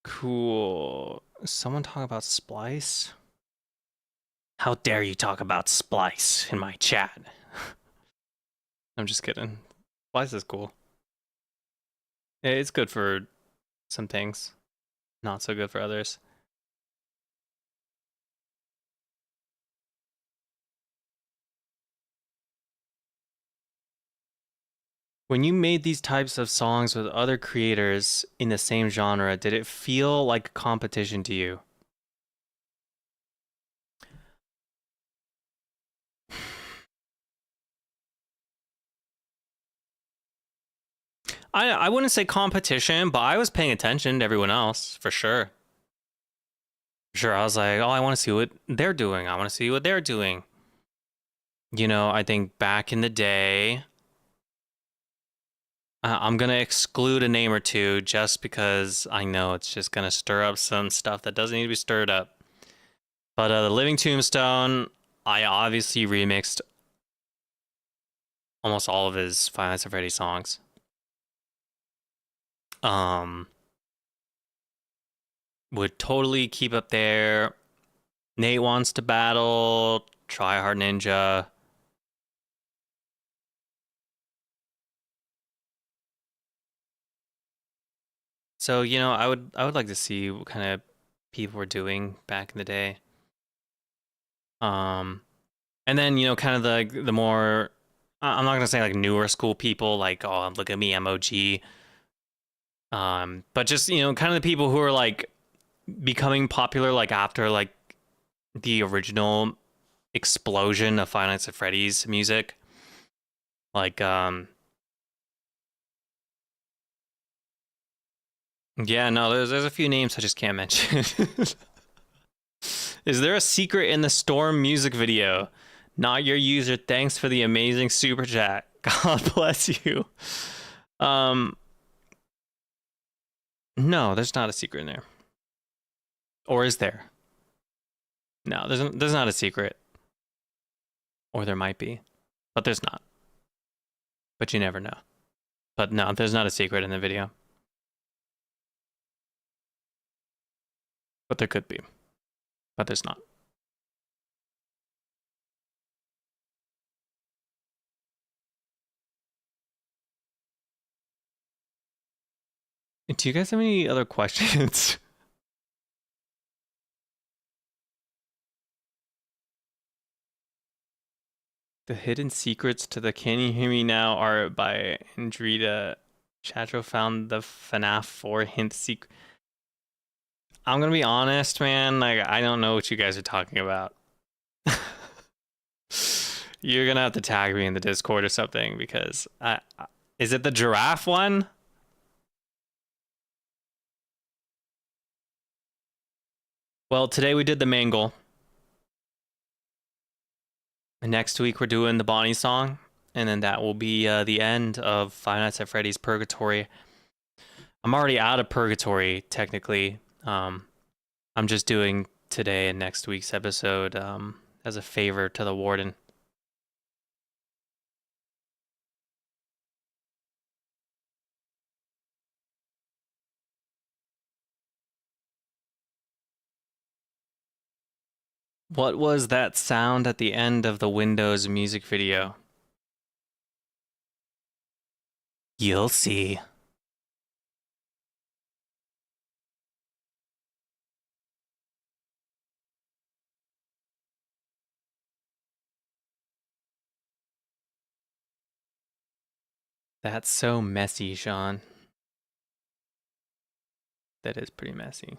Cool. Someone talk about Splice? How dare you talk about Splice in my chat? I'm just kidding. Splice is cool. It's good for some things, not so good for others. When you made these types of songs with other creators in the same genre, did it feel like competition to you? I wouldn't say competition, but I was paying attention to everyone else, for sure. For sure, I was like, oh, I want to see what they're doing. I want to see what they're doing. You know, I think back in the day, I'm going to exclude a name or two just because I know it's just going to stir up some stuff that doesn't need to be stirred up. But The Living Tombstone, I obviously remixed almost all of his Five Nights at Freddy's songs. Would totally keep up there. Nate Wants to Battle, Try Hard Ninja. So, you know, I would like to see what kind of people were doing back in the day. And then, you know, kind of the more, I'm not gonna say like newer school people, like, oh, look at me, I'm OG. But just, you know, kind of the people who are like becoming popular like after like the original explosion of Five Nights at Freddy's music. Like, yeah, no, there's a few names I just can't mention. Is there a secret in the Storm music video? Not your user. Thanks for the amazing super chat. God bless you. No, there's not a secret in there. Or is there? No, there's not a secret. Or there might be, but there's not. But you never know. But no, there's not a secret in the video. But there could be. But there's not. Do you guys have any other questions? The hidden secrets to the Can You Hear Me Now art by Andrita. Chatro found the FNAF 4 hint secret. I'm gonna be honest, man. Like, I don't know what you guys are talking about. You're gonna have to tag me in the Discord or something because is it the giraffe one? Well, today we did the Mangle. And next week we're doing the Bonnie song, and then that will be the end of Five Nights at Freddy's Purgatory. I'm already out of Purgatory technically. I'm just doing today and next week's episode as a favor to the warden. What was that sound at the end of the Windows music video? You'll see. That's so messy, Sean. That is pretty messy.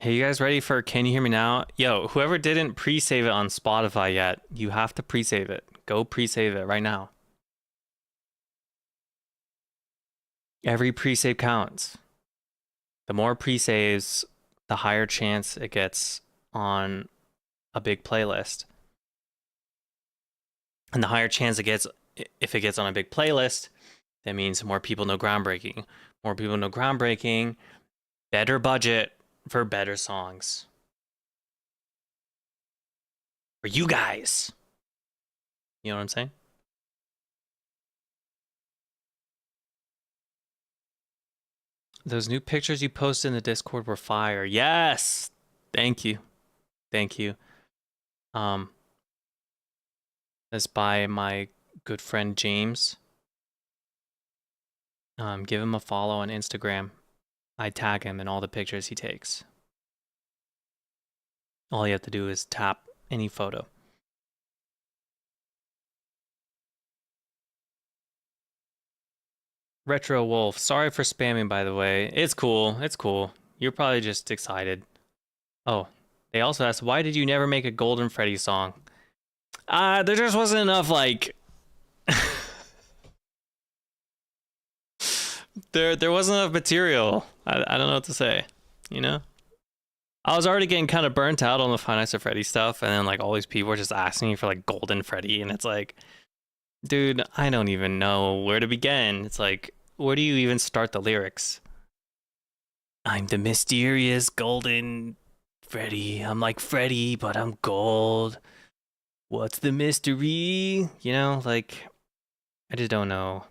Hey, you guys ready for Can You Hear Me Now? Yo, whoever didn't pre-save it on Spotify yet, you have to pre-save it. Go pre-save it right now. Every pre-save counts. The more pre-saves, the higher chance it gets on a big playlist. And the higher chance it gets, if it gets on a big playlist, that means more people know Groundbreaking. More people know Groundbreaking, better budget for better songs. For you guys. You know what I'm saying? Those new pictures you posted in the Discord were fire. Yes! Thank you. Thank you. That's by my good friend James. Give him a follow on Instagram. I tag him in all the pictures he takes. All you have to do is tap any photo. Retro Wolf, sorry for spamming, by the way. It's cool. It's cool. You're probably just excited. Oh, they also asked, why did you never make a Golden Freddy song? There just wasn't enough, like... there wasn't enough material. I don't know what to say, you know? I was already getting kind of burnt out on the Five Nights at Freddy stuff, and then, like, all these people were just asking me for, like, Golden Freddy, and it's like... Dude, I don't even know where to begin. It's like, where do you even start the lyrics? I'm the mysterious Golden Freddy. I'm like Freddy, but I'm gold. What's the mystery? You know, like, I just don't know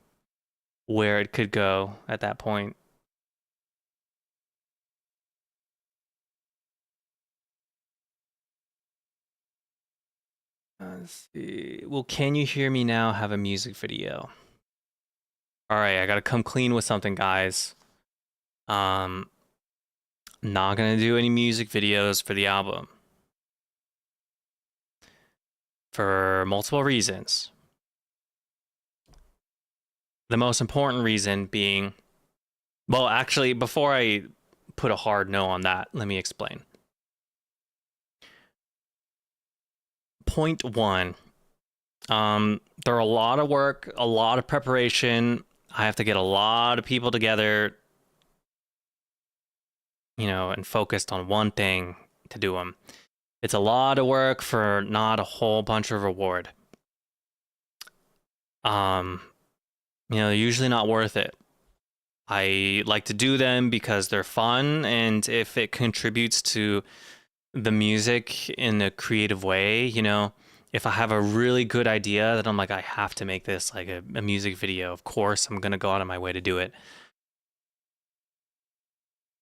where it could go at that point. Let's see. Well, Can You Hear Me Now have a music video? All right, I gotta come clean with something, guys. Not gonna do any music videos for the album. For multiple reasons. The most important reason being, well, actually, before I put a hard no on that, let me explain. Point one, there are a lot of work, a lot of preparation. I have to get a lot of people together, you know, and focused on one thing to do them. It's a lot of work for not a whole bunch of reward. You know, usually not worth it. I like to do them because they're fun, and if it contributes to the music in a creative way, you know, if I have a really good idea that I'm like, I have to make this like a music video, of course I'm gonna go out of my way to do it.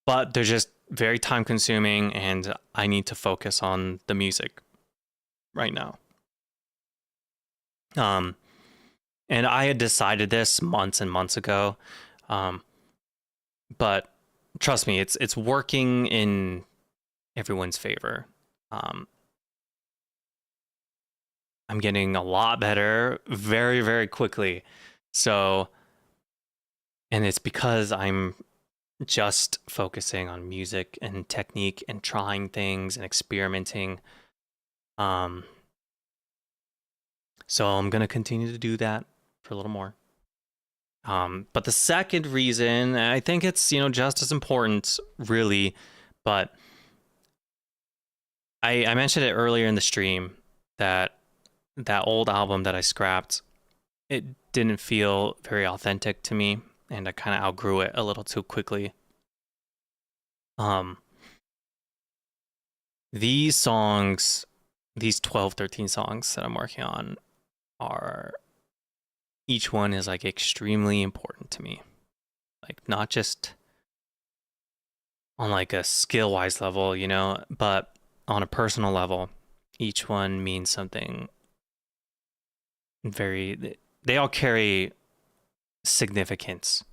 But they're just very time consuming, and I need to focus on the music right now. And I had decided this months and months ago. But trust me, it's working in everyone's favor. I'm getting a lot better very, very quickly. So, and it's because I'm just focusing on music and technique and trying things and experimenting. So I'm going to continue to do that for a little more. But the second reason, I think it's, you know, just as important, really, but I mentioned it earlier in the stream that old album that I scrapped, it didn't feel very authentic to me, and I kind of outgrew it a little too quickly. These songs, these 12, 13 songs that I'm working on are, each one is like extremely important to me. Like not just on like a skill-wise level, you know, but on a personal level, each one means something very, they all carry significance.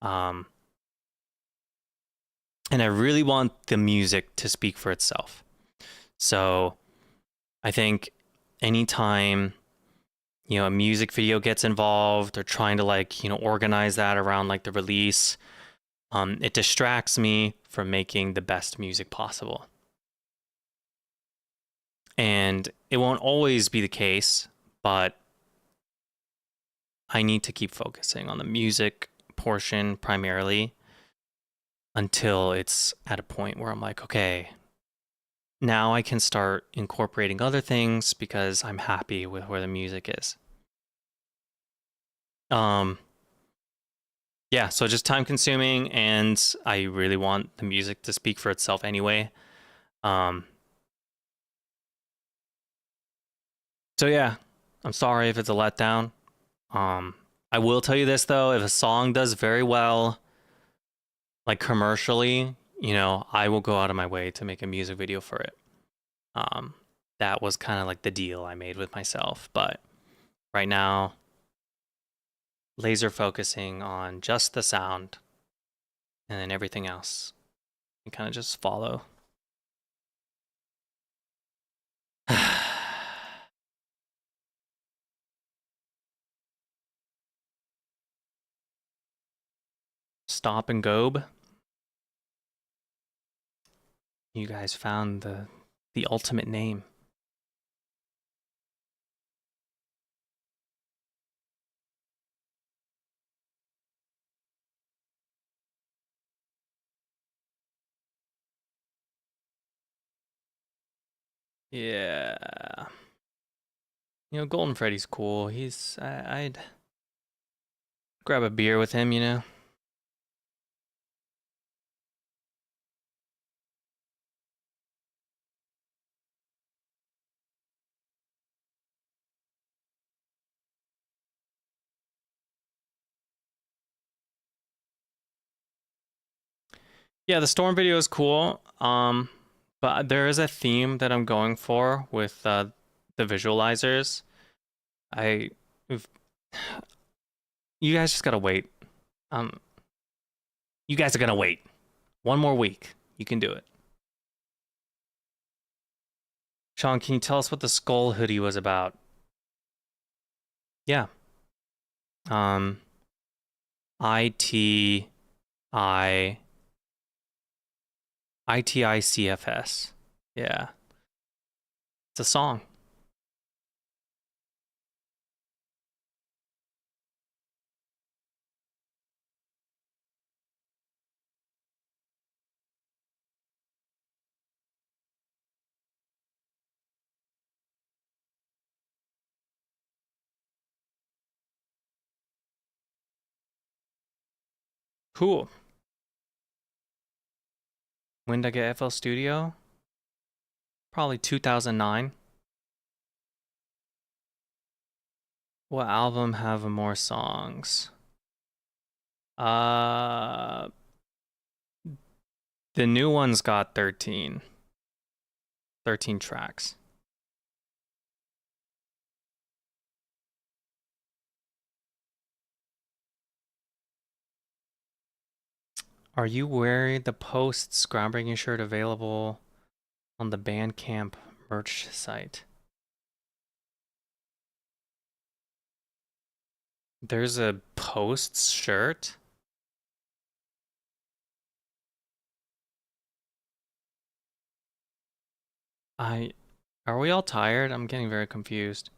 And I really want the music to speak for itself. So I think anytime, you know, a music video gets involved or trying to like, you know, organize that around like the release, it distracts me from making the best music possible. And it won't always be the case, but I need to keep focusing on the music portion primarily until it's at a point where I'm like, okay, now I can start incorporating other things because I'm happy with where the music is. Yeah, so just time consuming, and I really want the music to speak for itself anyway. So yeah, I'm sorry if it's a letdown. I will tell you this though, if a song does very well, like commercially, you know, I will go out of my way to make a music video for it. That was kind of like the deal I made with myself, but right now, laser focusing on just the sound, and then everything else, you kind of just follow. Stop and Gobe. You guys found the ultimate name. Yeah. You know, Golden Freddy's cool. I'd grab a beer with him, you know? Yeah, the storm video is cool. But there is a theme that I'm going for with the visualizers. I, if, you guys just gotta wait. You guys are gonna wait. One more week. You can do it. Sean, can you tell us what the skull hoodie was about? Yeah. ITI ITICFS. Yeah. It's a song. Cool. When did I get FL Studio? Probably 2009. What album have more songs? The new one's got 13. 13 tracks. Are you wearing the Post's groundbreaking shirt available on the Bandcamp merch site? There's a Post's shirt? Are we all tired? I'm getting very confused.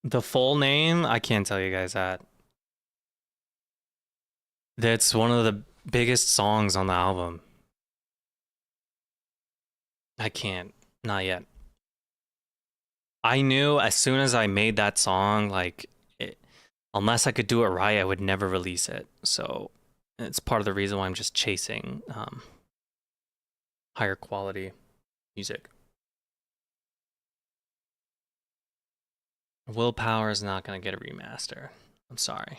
The full name? I can't tell you guys that. That's one of the biggest songs on the album. I can't. Not yet. I knew as soon as I made that song, like, unless I could do it right, I would never release it. So it's part of the reason why I'm just chasing higher quality music. Willpower is not going to get a remaster. I'm sorry.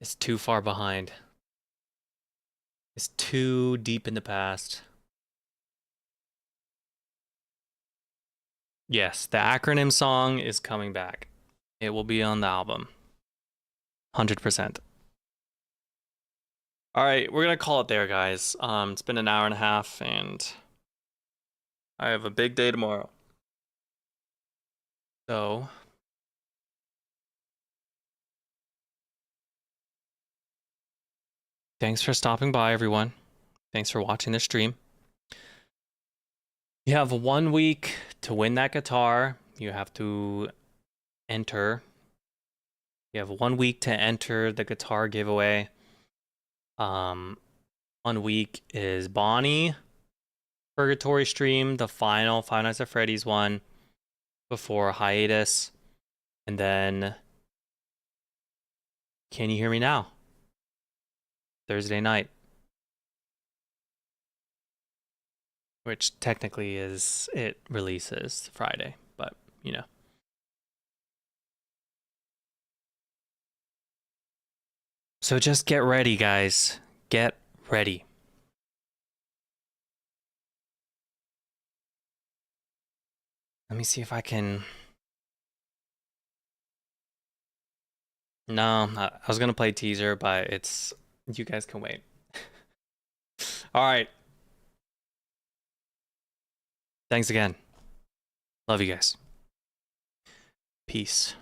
is too far behind. It's too deep in the past. Yes, the acronym song is coming back. It will be on the album. 100%. All right, we're gonna call it there, guys. It's been an hour and a half, and I have a big day tomorrow. So, thanks for stopping by, everyone. Thanks for watching the stream. You have 1 week to win that guitar. You have to enter. You have 1 week to enter the guitar giveaway. 1 week is Bonnie Purgatory stream, the final Five Nights at Freddy's one before hiatus, and then Can You Hear Me Now? Thursday night, which technically is, it releases Friday, but you know. So just get ready, guys. Get ready. Let me see if I can. No, I was gonna play teaser, but it's, you guys can wait. All right. Thanks again. Love you guys. Peace.